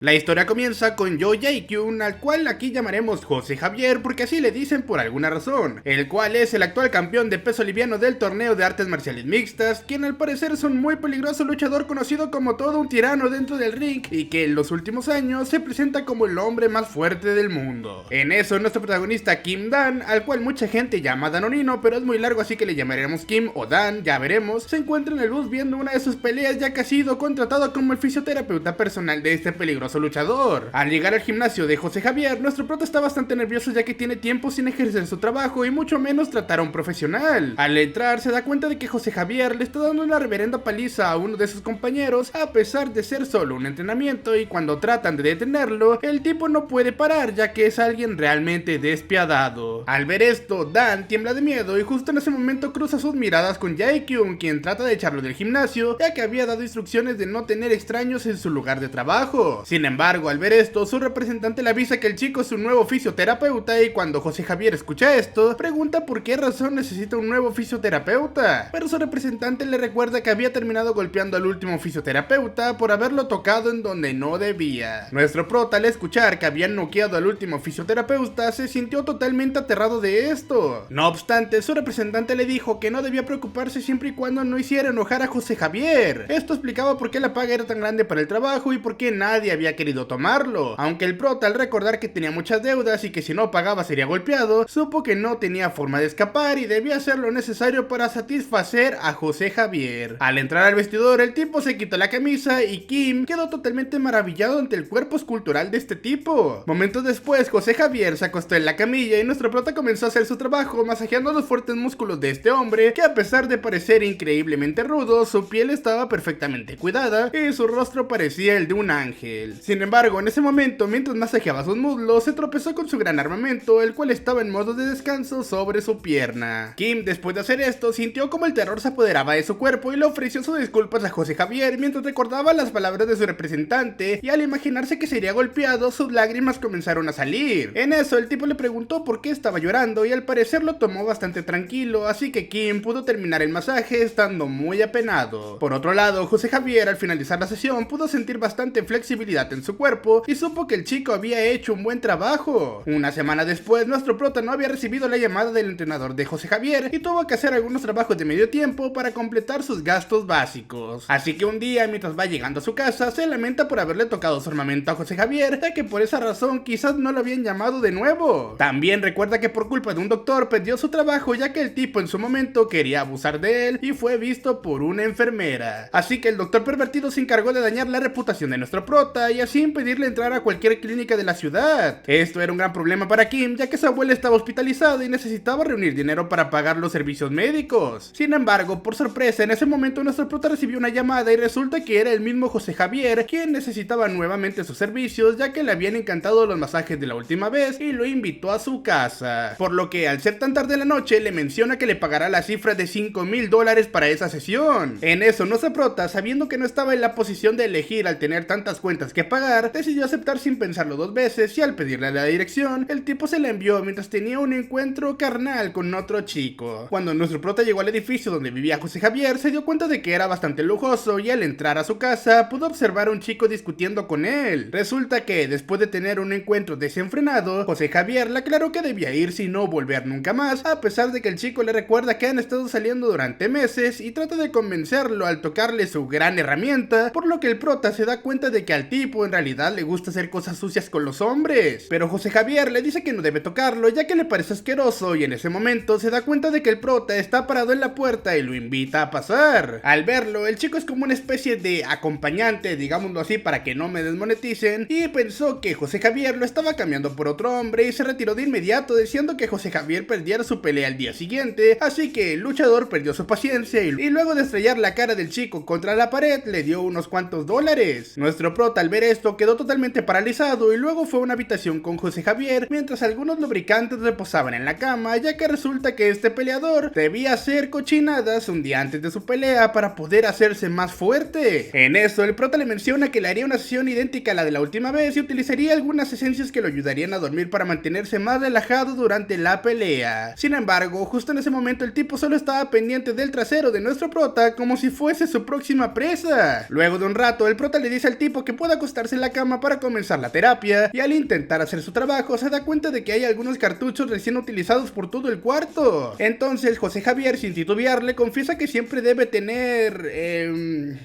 La historia comienza con Yo Jae-kyun, al cual aquí llamaremos José Javier porque así le dicen por alguna razón, el cual es el actual campeón de peso liviano del torneo de artes marciales mixtas, quien al parecer es un muy peligroso luchador conocido como todo un tirano dentro del ring y que en los últimos años se presenta como el hombre más fuerte del mundo. En eso nuestro protagonista Kim Dan, al cual mucha gente llama Danonino, pero es muy largo así que le llamaremos Kim o Dan, ya veremos, se encuentra en el bus viendo una de sus peleas ya que ha sido contratado como el fisioterapeuta personal de este peligroso luchador. Al llegar al gimnasio de José Javier, nuestro prota está bastante nervioso ya que tiene tiempo sin ejercer su trabajo y mucho menos tratar a un profesional. Al entrar se da cuenta de que José Javier le está dando una reverenda paliza a uno de sus compañeros a pesar de ser solo un entrenamiento, y cuando tratan de detenerlo, el tipo no puede parar ya que es alguien realmente despiadado. Al ver esto, Dan tiembla de miedo y justo en ese momento cruza sus miradas con Jae-kyun, quien trata de echarlo del gimnasio ya que había dado instrucciones de no tener extraños en su lugar de trabajo. Sin embargo, al ver esto, su representante le avisa que el chico es un nuevo fisioterapeuta, y cuando José Javier escucha esto, pregunta por qué razón necesita un nuevo fisioterapeuta, pero su representante le recuerda que había terminado golpeando al último fisioterapeuta por haberlo tocado en donde no debía. Nuestro prota, al escuchar que habían noqueado al último fisioterapeuta, se sintió totalmente aterrado de esto. No obstante, su representante le dijo que no debía preocuparse siempre y cuando no hiciera enojar a José Javier. Esto explicaba por qué la paga era tan grande para el trabajo y por qué nadie había querido tomarlo, aunque el prota, al recordar que tenía muchas deudas y que si no pagaba sería golpeado, supo que no tenía forma de escapar y debía hacer lo necesario para satisfacer a José Javier. Al entrar al vestidor, el tipo se quitó la camisa y Kim quedó totalmente maravillado ante el cuerpo escultural de este tipo. Momentos después, José Javier se acostó en la camilla y nuestro prota comenzó a hacer su trabajo masajeando los fuertes músculos de este hombre, que a pesar de parecer increíblemente rudo, su piel estaba perfectamente cuidada y su rostro parecía el de un ángel. Sin embargo, en ese momento, mientras masajeaba sus muslos, se tropezó con su gran armamento, el cual estaba en modo de descanso sobre su pierna. Kim, después de hacer esto, sintió como el terror se apoderaba de su cuerpo y le ofreció sus disculpas a José Javier mientras recordaba las palabras de su representante, y al imaginarse que sería golpeado, sus lágrimas comenzaron a salir. En eso, el tipo le preguntó por qué estaba llorando y al parecer lo tomó bastante tranquilo, así que Kim pudo terminar el masaje estando muy apenado. Por otro lado, José Javier, al finalizar la sesión, pudo sentir bastante flexibilidad en su cuerpo y supo que el chico había hecho un buen trabajo. Una semana después, nuestro prota no había recibido la llamada del entrenador de José Javier y tuvo que hacer algunos trabajos de medio tiempo para completar sus gastos básicos. Así que un día, mientras va llegando a su casa, se lamenta por haberle tocado su armamento a José Javier, ya que por esa razón quizás no lo habían llamado de nuevo. También recuerda que por culpa de un doctor perdió su trabajo ya que el tipo en su momento quería abusar de él y fue visto por una enfermera. Así que el doctor pervertido se encargó de dañar la reputación de nuestro prota y así impedirle entrar a cualquier clínica de la ciudad. Esto era un gran problema para Kim, ya que su abuela estaba hospitalizada y necesitaba reunir dinero para pagar los servicios médicos. Sin embargo, por sorpresa, en ese momento nuestro prota recibió una llamada y resulta que era el mismo José Javier, quien necesitaba nuevamente sus servicios ya que le habían encantado los masajes de la última vez y lo invitó a su casa. Por lo que al ser tan tarde en la noche le menciona que le pagará la cifra de $5,000 para esa sesión. En eso nuestro prota, sabiendo que no estaba en la posición de elegir al tener tantas cuentas que pagar, decidió aceptar sin pensarlo dos veces y al pedirle la dirección, el tipo se la envió mientras tenía un encuentro carnal con otro chico. Cuando nuestro prota llegó al edificio donde vivía José Javier, se dio cuenta de que era bastante lujoso y al entrar a su casa pudo observar a un chico discutiendo con él. Resulta que después de tener un encuentro desenfrenado, José Javier le aclaró que debía irse y no volver nunca más, a pesar de que el chico le recuerda que han estado saliendo durante meses y trata de convencerlo al tocarle su gran herramienta, por lo que el prota se da cuenta de que al tipo en realidad le gusta hacer cosas sucias con los hombres. Pero José Javier le dice que no debe tocarlo ya que le parece asqueroso, y en ese momento se da cuenta de que el prota está parado en la puerta y lo invita a pasar. Al verlo, el chico es como una especie de acompañante, digámoslo así para que no me desmoneticen, y pensó que José Javier lo estaba cambiando por otro hombre y se retiró de inmediato diciendo que José Javier perdiera su pelea al día siguiente, así que el luchador perdió su paciencia y luego de estrellar la cara del chico contra la pared le dio unos cuantos dólares. Nuestro prota al ver esto quedó totalmente paralizado y luego fue a una habitación con José Javier mientras algunos lubricantes reposaban en la cama, ya que resulta que este peleador debía hacer cochinadas un día antes de su pelea para poder hacerse más fuerte. En eso el prota le menciona que le haría una sesión idéntica a la de la última vez y utilizaría algunas esencias que lo ayudarían a dormir para mantenerse más relajado durante la pelea. Sin embargo, justo en ese momento el tipo solo estaba pendiente del trasero de nuestro prota como si fuese su próxima presa. Luego de un rato, el prota le dice al tipo que pueda acostarse en la cama para comenzar la terapia, y al intentar hacer su trabajo se da cuenta de que hay algunos cartuchos recién utilizados por todo el cuarto. Entonces José Javier, sin titubear, le confiesa que siempre debe tener,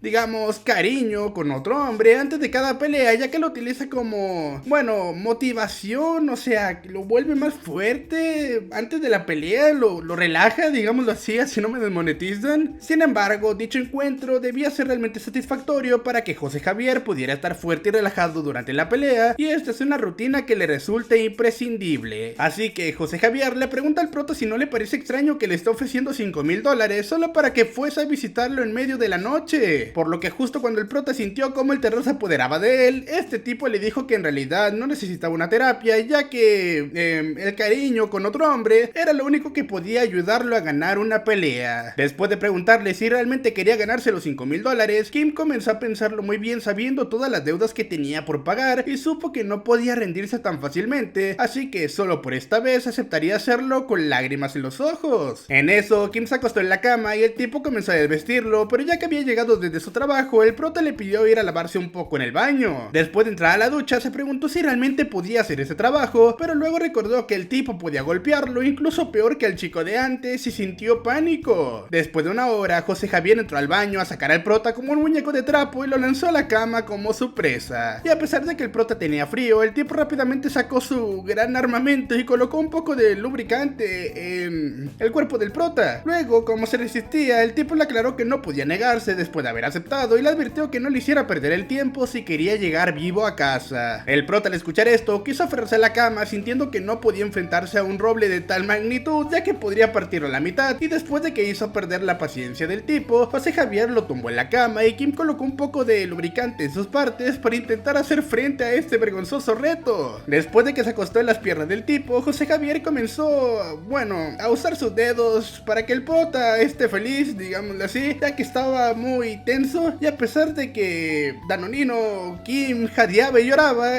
digamos, cariño con otro hombre antes de cada pelea, ya que lo utiliza como, bueno, motivación, o sea, lo vuelve más fuerte antes de la pelea, lo relaja, digámoslo así no me desmonetizan. Sin embargo, dicho encuentro debía ser realmente satisfactorio para que José Javier pudiera estar fuerte y relajado durante la pelea, y esta es una rutina que le resulta imprescindible. Así que José Javier le pregunta al prota si no le parece extraño que le esté ofreciendo $5,000 solo para que fuese a visitarlo en medio de la noche, por lo que justo cuando el prota sintió como el terror se apoderaba de él, este tipo le dijo que en realidad no necesitaba una terapia, ya que el cariño con otro hombre era lo único que podía ayudarlo a ganar una pelea. Después de preguntarle si realmente quería ganarse los $5,000, Kim comenzó a pensarlo muy bien, sabiendo todas las deudas que tenía por pagar, y supo que no podía rendirse tan fácilmente, así que solo por esta vez aceptaría hacerlo con lágrimas en los ojos. En eso, Kim se acostó en la cama y el tipo comenzó a desvestirlo, pero ya que había llegado desde su trabajo, el prota le pidió ir a lavarse un poco en el baño. Después de entrar a la ducha, se preguntó si realmente podía hacer ese trabajo, pero luego recordó que el tipo podía golpearlo, incluso peor que al chico de antes, y sintió pánico. Después de una hora, José Javier entró al baño a sacar al prota como un muñeco de trapo y lo lanzó a la cama como su presa. Y a pesar de que el prota tenía frío, el tipo rápidamente sacó su gran armamento y colocó un poco de lubricante en el cuerpo del prota. Luego, como se resistía, el tipo le aclaró que no podía negarse después de haber aceptado, y le advirtió que no le hiciera perder el tiempo si quería llegar vivo a casa. El prota, al escuchar esto, quiso aferrarse a la cama, sintiendo que no podía enfrentarse a un roble de tal magnitud, ya que podría partirlo a la mitad, y después de que hizo perder la paciencia del tipo, José Javier lo tumbó en la cama y Kim colocó un poco de lubricante en sus partes para intentar hacer frente a este vergonzoso reto. Después de que se acostó en las piernas del tipo, José Javier comenzó, bueno, a usar sus dedos para que el prota esté feliz, digámoslo así, ya que estaba muy tenso, y a pesar de que Danonino, Kim jadeaba y lloraba,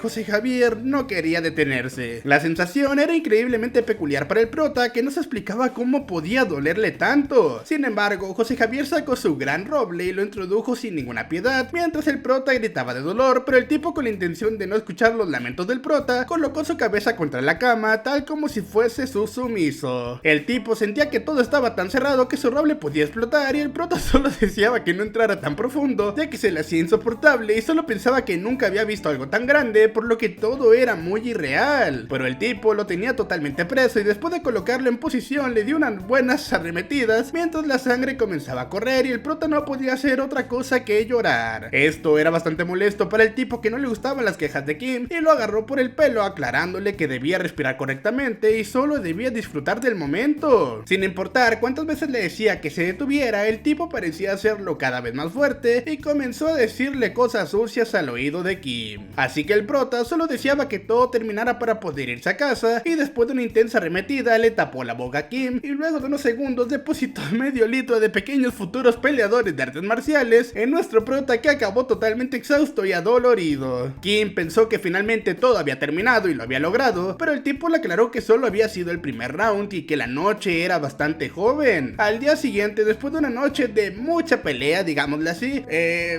José Javier no quería detenerse. La sensación era increíblemente peculiar para el prota, que no se explicaba cómo podía dolerle tanto. Sin embargo, José Javier sacó su gran roble y lo introdujo sin ninguna piedad, mientras el prota gritaba de dolor, pero el tipo, con la intención de no escuchar los lamentos del prota, colocó su cabeza contra la cama, tal como si fuese su sumiso. El tipo sentía que todo estaba tan cerrado que su roble podía explotar, y el prota solo deseaba que no entrara tan profundo, ya que se le hacía insoportable y solo pensaba que nunca había visto algo tan grande, por lo que todo era muy irreal. Pero el tipo lo tenía totalmente preso, y después de colocarlo en posición le dio unas buenas arremetidas mientras la sangre comenzaba a correr y el prota no podía hacer otra cosa que llorar. Esto era bastante molesto para el tipo, que no le gustaban las quejas de Kim, y lo agarró por el pelo aclarándole que debía respirar correctamente y solo debía disfrutar del momento. Sin importar cuántas veces le decía que se detuviera, el tipo parecía hacerlo cada vez más fuerte y comenzó a decirle cosas sucias al oído de Kim. Así que el prota solo deseaba que todo terminara para poder irse a casa, y después de una intensa arremetida le tapó la boca a Kim, y luego de unos segundos depositó medio litro de pequeños futuros peleadores de artes marciales en nuestro prota, que acabó totalmente exhausto y adolorido. Kim pensó que finalmente todo había terminado y lo había logrado, pero el tipo le aclaró que solo había sido el primer round y que la noche era bastante joven. Al día siguiente, después de una noche de mucha pelea, digámosle así,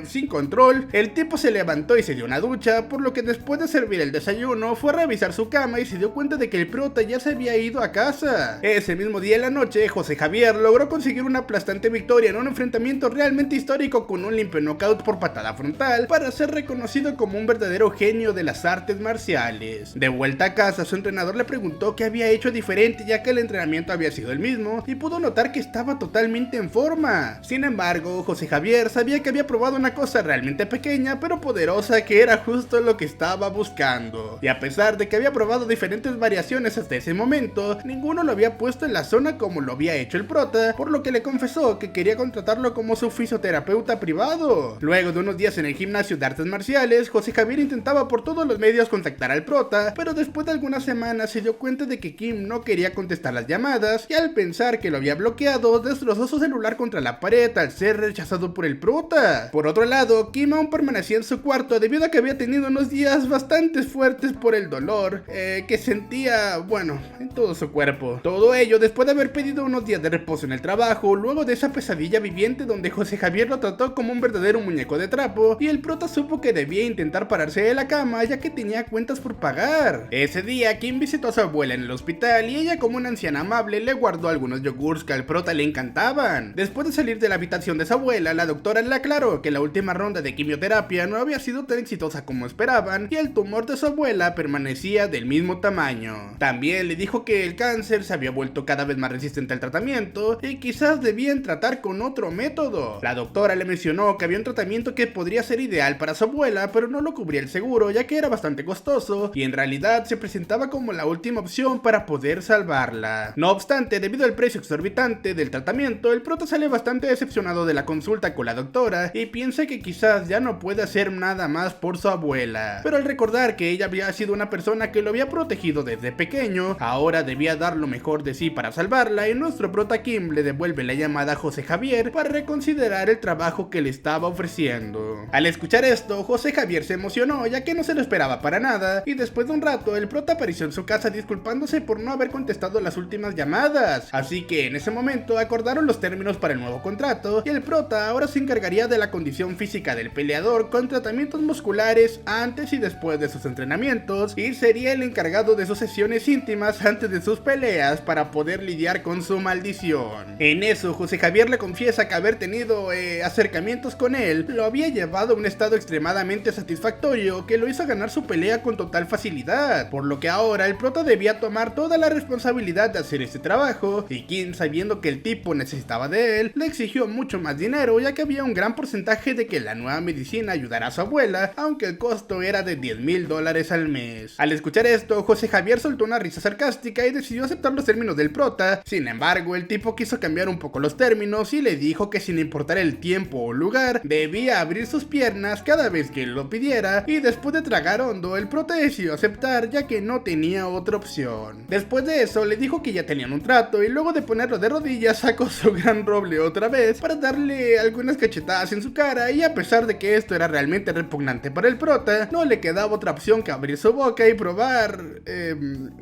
sin control, el tipo se levantó y se dio una ducha, por lo que después de servir el desayuno fue a revisar su cama y se dio cuenta de que el prota ya se había ido a casa. Ese mismo día en la noche, José Javier logró conseguir una aplastante victoria en un enfrentamiento realmente histórico con un limpio knockout por patada frontal, para ser reconocido como un verdadero genio de las artes marciales. De vuelta a casa, su entrenador le preguntó qué había hecho diferente, ya que el entrenamiento había sido el mismo, y pudo notar que estaba totalmente en forma. Sin embargo, José Javier sabía que había probado una cosa realmente pequeña pero poderosa, que era justo lo que estaba buscando. Y a pesar de que había probado diferentes variaciones hasta ese momento, ninguno lo había puesto en la zona como lo había hecho el prota, por lo que le confesó que quería contratarlo como su fisioterapeuta privado. Luego de unos días en el gimnasio de artes marciales, José Javier intentaba por todos los medios contactar al prota, pero después de algunas semanas se dio cuenta de que Kim no quería contestar las llamadas, y al pensar que lo había bloqueado, destrozó su celular contra la pared al ser rechazado por el prota. Por otro lado, Kim aún permanecía en su cuarto debido a que había tenido unos días bastante fuertes por el dolor que sentía, bueno, en todo su cuerpo. Todo ello después de haber pedido unos días de reposo en el trabajo, luego de esa pesadilla viviente donde José Javier lo trató como un verdadero muñeco de trapo, y el prota prota supo que debía intentar pararse de la cama ya que tenía cuentas por pagar. Ese día Kim visitó a su abuela en el hospital y ella, como una anciana amable, le guardó algunos yogurts que al prota le encantaban. Después de salir de la habitación de su abuela, la doctora le aclaró que la última ronda de quimioterapia no había sido tan exitosa como esperaban y el tumor de su abuela permanecía del mismo tamaño. También le dijo que el cáncer se había vuelto cada vez más resistente al tratamiento y quizás debían tratar con otro método. La doctora le mencionó que había un tratamiento que podría ser ideal para su abuela, pero no lo cubría el seguro ya que era bastante costoso y en realidad se presentaba como la última opción para poder salvarla. No obstante, debido al precio exorbitante del tratamiento, el prota sale bastante decepcionado de la consulta con la doctora y piensa que quizás ya no puede hacer nada más por su abuela. Pero al recordar que ella había sido una persona que lo había protegido desde pequeño, ahora debía dar lo mejor de sí para salvarla y nuestro prota Kim le devuelve la llamada a José Javier para reconsiderar el trabajo que le estaba ofreciendo. Al escuchar esto, José Javier se emocionó ya que no se lo esperaba para nada y después de un rato el prota apareció en su casa disculpándose por no haber contestado las últimas llamadas. Así que en ese momento acordaron los términos para el nuevo contrato y el prota ahora se encargaría de la condición física del peleador con tratamientos musculares antes y después de sus entrenamientos y sería el encargado de sus sesiones íntimas antes de sus peleas para poder lidiar con su maldición. En eso, José Javier le confiesa que haber tenido acercamientos con él lo había llevado a un estado extremadamente satisfactorio que lo hizo ganar su pelea con total facilidad, por lo que ahora el prota debía tomar toda la responsabilidad de hacer este trabajo y Kim, sabiendo que el tipo necesitaba de él, le exigió mucho más dinero ya que había un gran porcentaje de que la nueva medicina ayudara a su abuela, aunque el costo era de $10,000 al mes. Al escuchar esto, José Javier soltó una risa sarcástica y decidió aceptar los términos del prota. Sin embargo, el tipo quiso cambiar un poco los términos y le dijo que sin importar el tiempo o lugar, debía abrir sus piernas cada vez que él lo pidiera, y después de tragar hondo, el prota decidió aceptar ya que no tenía otra opción. Después de eso, le dijo que ya tenían un trato y luego de ponerlo de rodillas, sacó su gran roble otra vez para darle algunas cachetadas en su cara, y a pesar de que esto era realmente repugnante para el prota, no le quedaba otra opción que abrir su boca y probar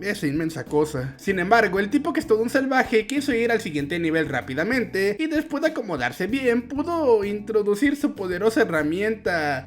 esa inmensa cosa. Sin embargo, el tipo, que es todo un salvaje, quiso ir al siguiente nivel rápidamente y después de acomodarse bien, pudo introducir su poderosa herramienta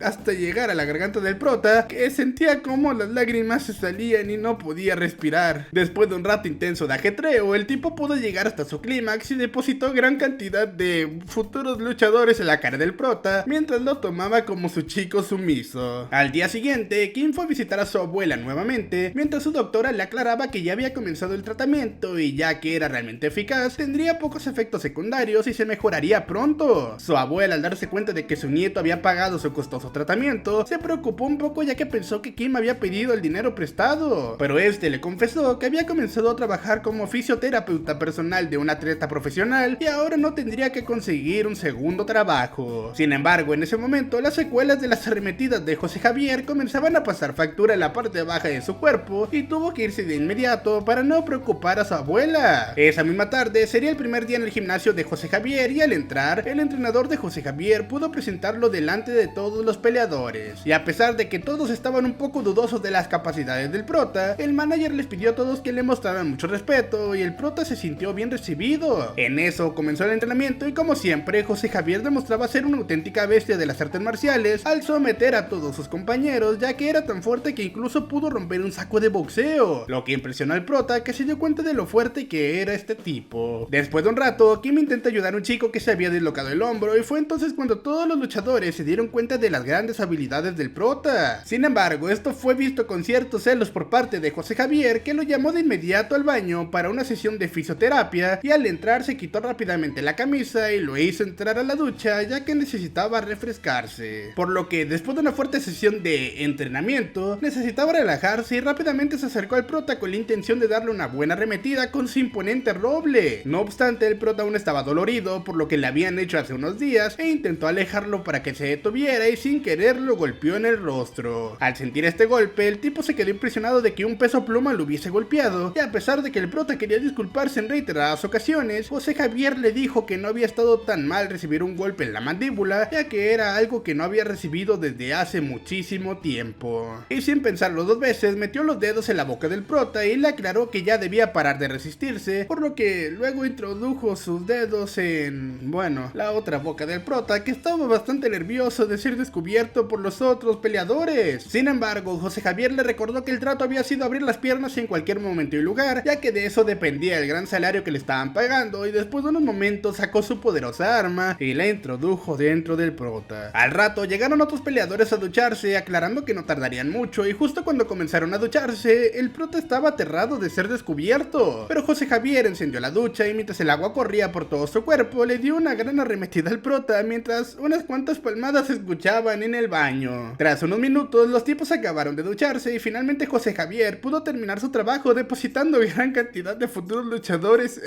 hasta llegar a la garganta del prota, que sentía como las lágrimas se salían y no podía respirar. Después de un rato intenso de ajetreo, el tipo pudo llegar hasta su clímax y depositó gran cantidad de futuros luchadores en la cara del prota mientras lo tomaba como su chico sumiso. Al día siguiente, Kim fue a visitar a su abuela nuevamente, mientras su doctora le aclaraba que ya había comenzado el tratamiento y ya que era realmente eficaz, tendría pocos efectos secundarios y se mejoraría pronto. Su abuela, al darse cuenta de que su nieto había pagado su costoso tratamiento, se preocupó un poco ya que pensó que Kim había pedido el dinero prestado, pero este le confesó que había comenzado a trabajar como fisioterapeuta personal de un atleta profesional y ahora no tendría que conseguir un segundo trabajo. Sin embargo, en ese momento, las secuelas de las arremetidas de José Javier comenzaban a pasar factura en la parte baja de su cuerpo y tuvo que irse de inmediato para no preocupar a su abuela. Esa misma tarde sería el primer día en el gimnasio de José Javier y al entrar, el entrenador de José Javier pudo presentarlo delante de todos los peleadores. Y a pesar de que todos estaban un poco dudosos de las capacidades del prota, el manager les pidió a todos que le mostraran mucho respeto y el prota se sintió bien recibido. En eso comenzó el entrenamiento y como siempre, José Javier demostraba ser una auténtica bestia de las artes marciales al someter a todos sus compañeros, ya que era tan fuerte que incluso pudo romper un saco de boxeo, lo que impresionó al prota, que se dio cuenta de lo fuerte que era este tipo. Después de un rato, Kim intenta ayudar a un chico que se había dislocado el hombro y fue entonces cuando todos los luchadores se dieron cuenta de las grandes habilidades del prota. Sin embargo, esto fue visto con ciertos celos por parte de José Javier, que lo llamó de inmediato al baño para una sesión de fisioterapia y al entrar se quitó rápidamente la camisa y lo hizo entrar a la ducha ya que necesitaba refrescarse, por lo que después de una fuerte sesión de entrenamiento necesitaba relajarse y rápidamente se acercó al prota con la intención de darle una buena arremetida con su imponente roble. No obstante, el prota aún estaba dolorido por lo que le habían hecho hace unos días e intentó alejarlo para que se detuviera y sin querer lo golpeó en el rostro. Al sentir este golpe, el tipo se quedó impresionado de que un peso pluma lo hubiese golpeado, y a pesar de que el prota quería disculparse en reiteradas ocasiones, José Javier le dijo que no había estado tan mal recibir un golpe en la mandíbula, ya que era algo que no había recibido desde hace muchísimo tiempo. Y sin pensarlo dos veces, metió los dedos en la boca del prota y le aclaró que ya debía parar de resistirse, por lo que luego introdujo sus dedos en, bueno, la otra boca del prota, que estaba bastante nervioso nervioso de ser descubierto por los otros peleadores. Sin embargo, José Javier le recordó que el trato había sido abrir las piernas en cualquier momento y lugar, ya que de eso dependía el gran salario que le estaban pagando, y después de unos momentos sacó su poderosa arma y la introdujo dentro del prota. Al rato llegaron otros peleadores a ducharse, aclarando que no tardarían mucho, y justo cuando comenzaron a ducharse, el prota estaba aterrado de ser descubierto. Pero José Javier encendió la ducha y mientras el agua corría por todo su cuerpo, le dio una gran arremetida al prota, mientras unas cuantas palmadas se escuchaban en el baño. Tras unos minutos, los tipos acabaron de ducharse y finalmente José Javier pudo terminar su trabajo depositando gran cantidad de futuros luchadores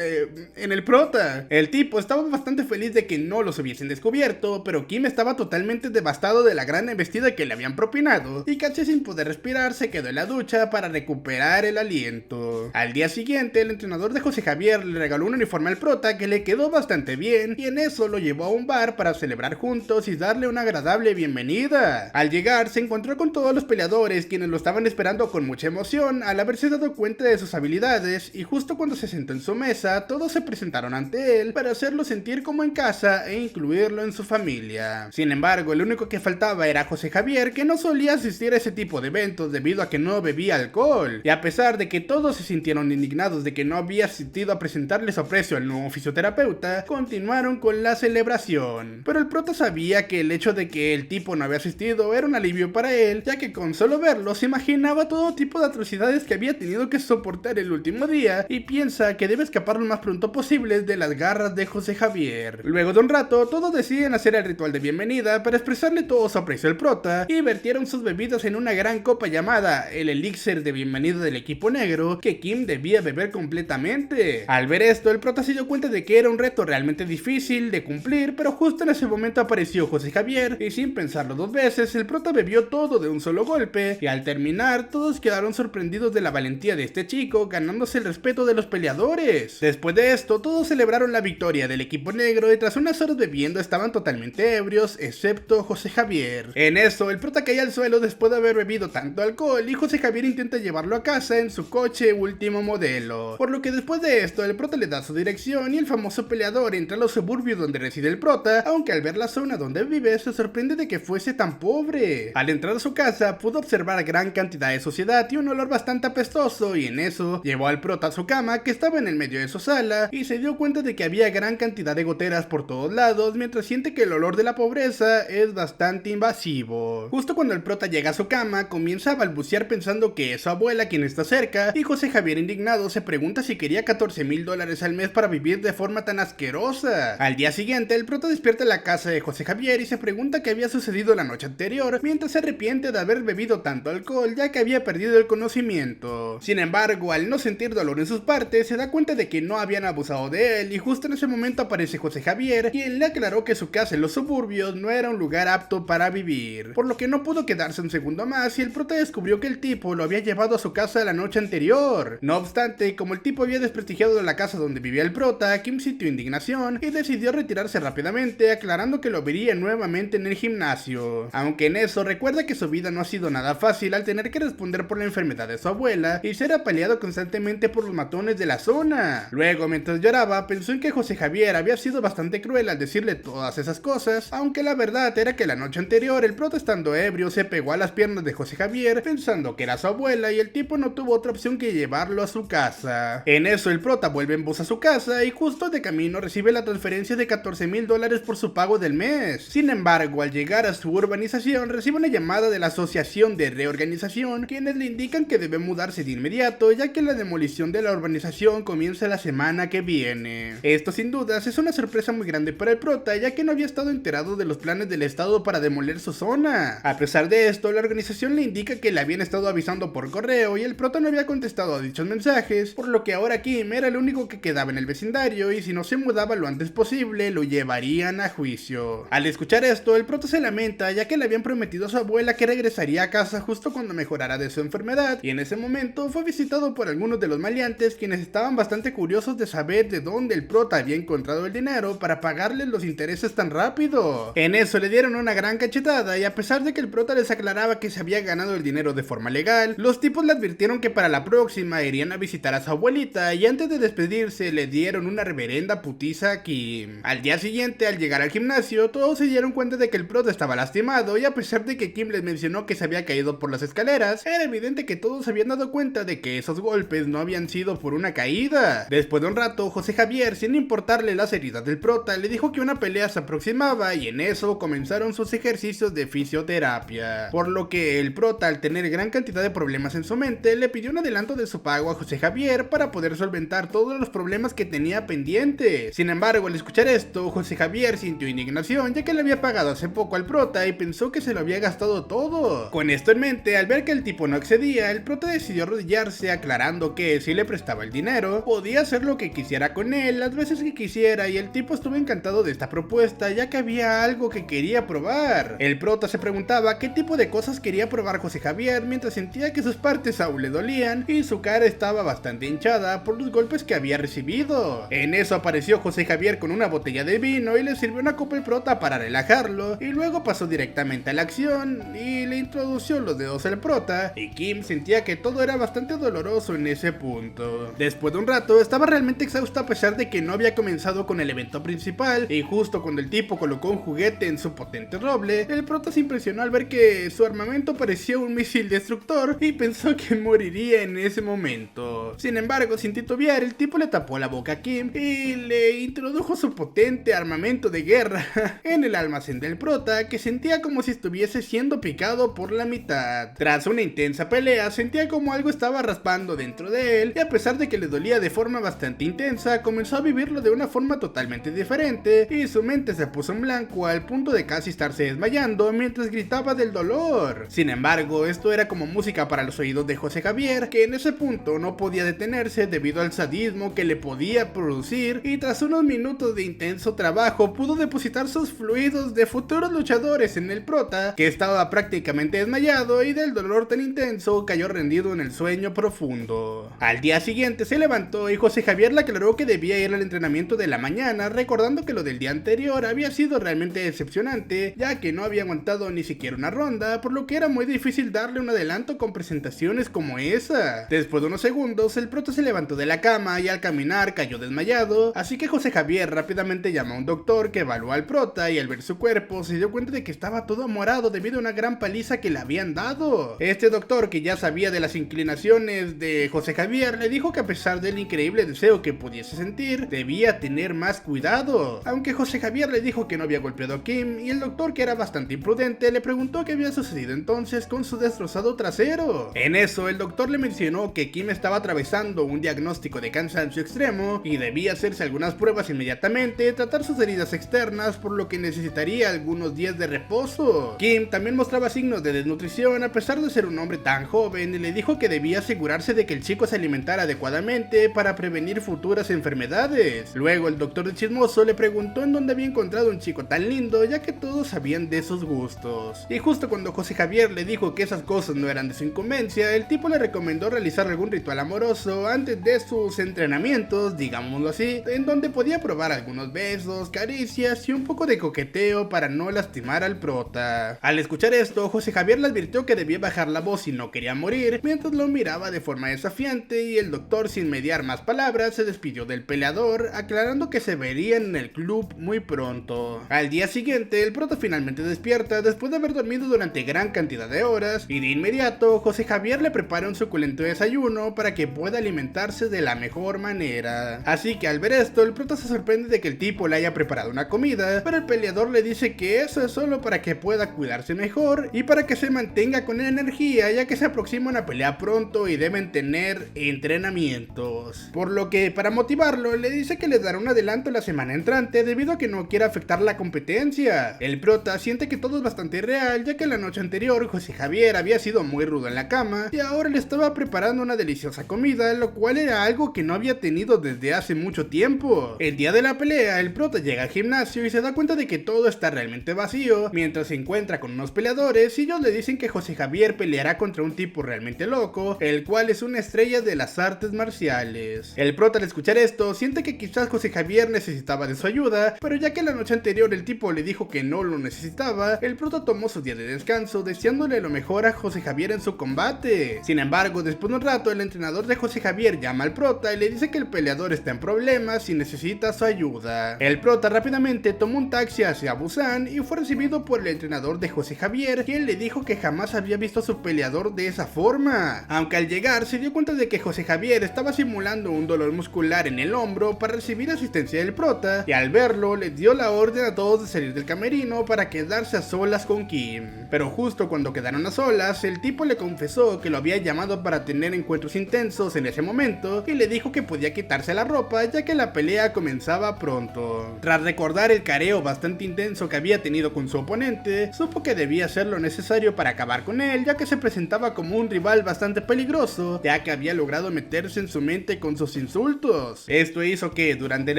en el prota. El tipo estaba bastante feliz de que no los hubiesen descubierto, pero Kim estaba totalmente devastado de la gran embestida que le habían propinado y casi sin poder respirar se quedó en la ducha para recuperar el aliento. Al día siguiente, el entrenador de José Javier le regaló un uniforme al prota que le quedó bastante bien y en eso lo llevó a un bar para celebrar juntos y darle una agradable bienvenida. Al llegar se encontró con todos los peleadores quienes lo estaban esperando con mucha emoción al haberse dado cuenta de sus habilidades, y justo cuando se sentó en su mesa todos se presentaron ante él para hacerlo sentir como en casa e incluirlo en su familia. Sin embargo, el único que faltaba era José Javier, que no solía asistir a ese tipo de eventos debido a que no bebía alcohol, y a pesar de que todos se sintieron indignados de que no había asistido a presentarle su aprecio al nuevo fisioterapeuta, continuaron con la celebración. Pero el prota sabía que el hecho de que el tipo no había asistido era un alivio para él, ya que con solo verlo se imaginaba todo tipo de atrocidades que había tenido que soportar el último día, y piensa que debe escapar lo más pronto posible de las garras de José Javier. Luego de un rato, todos deciden hacer el ritual de bienvenida para expresarle todo su aprecio al prota, y vertieron sus bebidas en una gran copa llamada el elixir de bienvenida del equipo negro, que Kim debía beber completamente. Al ver esto, el prota se dio cuenta de que era un reto realmente difícil de cumplir, pero justo en ese momento apareció José Javier, y sin pensarlo dos veces, el prota bebió todo de un solo golpe, y al terminar, todos quedaron sorprendidos de la valentía de este chico, ganándose el respeto de los peleadores. Después de esto, todos celebraron la victoria del equipo negro, y tras unas horas bebiendo estaban totalmente ebrios, excepto José Javier. En eso, el prota cae al suelo después de haber bebido tanto alcohol, y José Javier intenta llevarlo a casa en su coche último modelo. Por lo que después de esto, el prota le da su dirección y el famoso peleador entra a los suburbios donde reside el prota, aunque al ver la zona donde vive se sorprende de que fuese tan pobre. Al entrar a su casa, pudo observar gran cantidad de suciedad y un olor bastante apestoso, y en eso llevó al prota a su cama, que estaba en el medio de su sala, y se dio cuenta de que había gran cantidad de goteras por todos lados, mientras siente que el olor de la pobreza es bastante invasivo. Justo cuando el prota llega a su cama, comienza a balbucear pensando que es su abuela quien está cerca, y José Javier, indignado, se pregunta si quería $14,000 al mes para vivir de forma tan asquerosa. Al día siguiente, el prota despierta en la casa de José Javier y se pregunta qué había sucedido la noche anterior, mientras se arrepiente de haber bebido tanto alcohol, ya que había perdido el conocimiento. Sin embargo, al no sentir dolor en sus partes, se da cuenta de que no habían abusado de él, y justo en ese momento aparece José Javier, quien le aclaró que su casa en los suburbios no era un lugar apto para vivir, por lo que no pudo quedarse un segundo más, y el prota descubrió que el tipo lo había llevado a su casa la noche anterior. No obstante, como el tipo había desprestigiado la casa donde vivía el prota, Kim sintió indignación y decidió retirarse rápidamente, aclarando que lo vería nuevamente en el gimnasio. Aunque en eso recuerda que su vida no ha sido nada fácil al tener que responder por la enfermedad de su abuela y ser apaleado constantemente por los matones de la zona. Luego, mientras lloraba, pensó en que José Javier había sido bastante cruel al decirle todas esas cosas, aunque la verdad era que la noche anterior el prota, estando ebrio, se pegó a las piernas de José Javier pensando que era su abuela, y el tipo no tuvo otra opción que llevarlo a su casa. En eso, el prota vuelve en bus a su casa y justo de camino recibe la transferencia de $14,000 por su pago del mes. Sin embargo, al llegar a su urbanización recibe una llamada de la Asociación de Reorganización, quienes le indican que debe mudarse de inmediato, ya que la demolición de la urbanización comienza la semana que viene. Esto sin dudas es una sorpresa muy grande para el prota, ya que no había estado enterado de los planes del estado para demoler su zona. A pesar de esto, la organización le indica que le habían estado avisando por correo y el prota no había contestado a dichos mensajes, por lo que ahora Kim era el único que quedaba en el vecindario, y si no se mudaba lo antes posible lo llevarían a juicio. Al escuchar esto, el prota se lamenta, ya que le habían prometido a su abuela que regresaría a casa justo cuando mejorara de su enfermedad, y en ese momento fue visitado por algunos de los maleantes, quienes estaban bastante curiosos de saber de dónde el prota había encontrado el dinero para pagarles los intereses tan rápido. En eso le dieron una gran cachetada, y a pesar de que el prota les aclaraba que se había ganado el dinero de forma legal, los tipos le advirtieron que para la próxima irían a visitar a su abuelita, y antes de despedirse le dieron una reverenda putiza a Kim. Al día siguiente, al llegar al gimnasio, todos se dieron cuenta de que el prota estaba lastimado, y a pesar de que Kim les mencionó que se había caído por las escaleras, era evidente que todos se habían dado cuenta de que esos golpes no habían sido por una caída. Después de un rato, José Javier, sin importarle las heridas del prota, le dijo que una pelea se aproximaba, y en eso comenzaron sus ejercicios de fisioterapia. Por lo que el prota, al tener gran cantidad de problemas en su mente, le pidió un adelanto de su pago a José Javier para poder solventar todos los problemas que tenía pendientes. Sin embargo, al escuchar esto, José Javier sintió indignación, ya que le había pagado hace poco al prota y pensó que se lo había gastado todo. Con esto en mente, al ver que el tipo no accedía, el prota decidió arrodillarse, aclarando que si le prestaba el dinero, podía hacer lo que quisiera con él las veces que quisiera, y el tipo estuvo encantado de esta propuesta, ya que había algo que quería probar. El prota se preguntaba qué tipo de cosas quería probar José Javier, mientras sentía que sus partes aún le dolían y su cara estaba bastante hinchada por los golpes que había recibido. En eso apareció José Javier con una botella de vino y le sirvió una copa al prota para relajarlo, y luego pasó directamente a la acción y le introdució los dedos al prota, y Kim sentía que todo era bastante doloroso en ese punto. Después de un rato estaba realmente exhausto a pesar de que no había comenzado con el evento principal, y justo cuando el tipo colocó un juguete en su potente roble, el prota se impresionó al ver que su armamento parecía un misil destructor y pensó que moriría en ese momento. Sin embargo, sin titubear, el tipo le tapó la boca a Kim y le introdujo su potente armamento de guerra en el almacén del prota, que sentía como si estuviese siendo picado por la mitad. Tras una intensa pelea, sentía como algo estaba raspando dentro de él, y a pesar de que le dolía de forma bastante intensa, comenzó a vivirlo de una forma totalmente diferente, y su mente se puso en blanco al punto de casi estarse desmayando mientras gritaba del dolor. Sin embargo, esto era como música para los oídos de José Javier, que en ese punto no podía detenerse debido al sadismo que le podía producir, y tras unos minutos de intenso trabajo pudo depositar sus fluidos de futuros luchadores en el prota, que estaba prácticamente desmayado y del dolor tan intenso cayó rendido en el sueño profundo. Al día siguiente se levantó y José Javier le aclaró que debía ir al entrenamiento de la mañana, recordando que lo del día anterior había sido realmente decepcionante, ya que no había aguantado ni siquiera una ronda, por lo que era muy difícil darle un adelanto con presentaciones como esa. Después de unos segundos, el prota se levantó de la cama y al caminar cayó desmayado, así que José Javier rápidamente llamó a un doctor que evaluó al prota, y al ver su cuerpo se dio cuenta de que estaba todo morado debido a una gran paliza que le habían dado. Este doctor, que ya sabía de las inclinaciones de José Javier, le dijo que a pesar del increíble deseo que pudiese sentir, debía tener más cuidado. Aunque José Javier le dijo que no había golpeado a Kim, y el doctor, que era bastante imprudente, le preguntó qué había sucedido entonces con su destrozado trasero. En eso, el doctor le mencionó que Kim estaba atravesando un diagnóstico de cansancio extremo y debía hacerse algunas pruebas inmediatamente, tratar sus heridas externas, por lo que necesitaría algunos días de reposo. Kim también mostraba signos de desnutrición a pesar de ser un hombre tan joven, y le dijo que debía asegurarse de que el chico se alimentara adecuadamente para prevenir futuras enfermedades. Luego el doctor de chismoso le preguntó en dónde había encontrado un chico tan lindo, ya que todos sabían de sus gustos. Y justo cuando José Javier le dijo que esas cosas no eran de su incumbencia, el tipo le recomendó realizar algún ritual amoroso antes de sus entrenamientos, digámoslo así, en donde podía probar algunos besos, caricias y un poco de coqueteo para no lastimar al prota. Al escuchar esto, José Javier le advirtió que debía bajar la voz si no quería morir, mientras lo miraba de forma desafiante, y el doctor, sin mediar más palabras, se despidió del peleador, aclarando que se verían en el club muy pronto. Al día siguiente, el prota finalmente despierta después de haber dormido durante gran cantidad de horas, y de inmediato José Javier le prepara un suculento desayuno para que pueda alimentarse de la mejor manera. Así que al ver esto, el prota se sorprende de que el tipo le haya preparado una comida, pero el peleador le dice que eso es solo para que pueda cuidarse mejor y para que se mantenga con energía, ya que se aproxima una pelea pronto y deben tener entrenamientos. Por lo que, para motivarlo, le dice que le dará un adelanto la semana entrante debido a que no quiere afectar la competencia. El prota siente que todo es bastante irreal, ya que la noche anterior José Javier había sido muy rudo en la cama y ahora le estaba preparando una deliciosa comida, lo cual era algo que no había tenido desde hace mucho tiempo. El día de la pelea, el prota llega al gimnasio y se da cuenta de que todo está realmente vacío, mientras se encuentra con unos peleadores y ellos le dicen que José Javier peleará contra un tipo realmente loco, el cual es una estrella de las artes marciales. El prota, al escuchar esto, siente que quizás José Javier necesitaba de su ayuda, pero ya que la noche anterior el tipo le dijo que no lo necesitaba, el prota tomó su día de descanso, deseándole lo mejor a José Javier en su combate. Sin embargo, después de un rato, el entrenador de José Javier llama al prota y le dice que el peleador está en problemas y necesita su ayuda. El prota rápidamente tomó un taxi hacia a Busan y fue recibido por el entrenador de José Javier, quien le dijo que jamás había visto a su peleador de esa forma. Aunque al llegar se dio cuenta de que José Javier estaba simulando un dolor muscular en el hombro para recibir asistencia del prota, y al verlo le dio la orden a todos de salir del camerino para quedarse a solas con Kim. Pero justo cuando quedaron a solas, el tipo le confesó que lo había llamado para tener encuentros intensos en ese momento y le dijo que podía quitarse la ropa ya que la pelea comenzaba pronto. Tras recordar el careo bastante intenso que había tenido con su oponente, supo que debía hacer lo necesario para acabar con él, ya que se presentaba como un rival bastante peligroso, ya que había logrado meterse en su mente con sus insultos. Esto hizo que durante el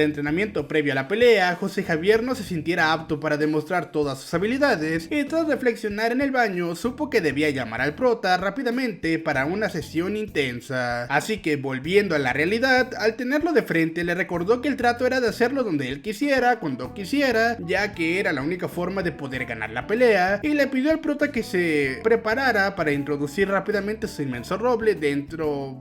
entrenamiento previo a la pelea, José Javier no se sintiera apto para demostrar todas sus habilidades, y tras reflexionar en el baño supo que debía llamar al prota rápidamente para una sesión intensa. Así que volviendo a la realidad, al tenerlo de frente le recordó que el trato era de hacerlo donde él quisiera, cuando quisiera, ya que era la única forma de poder ganar la pelea, y le pidió al prota que se preparara para introducir rápidamente su inmenso roble dentro,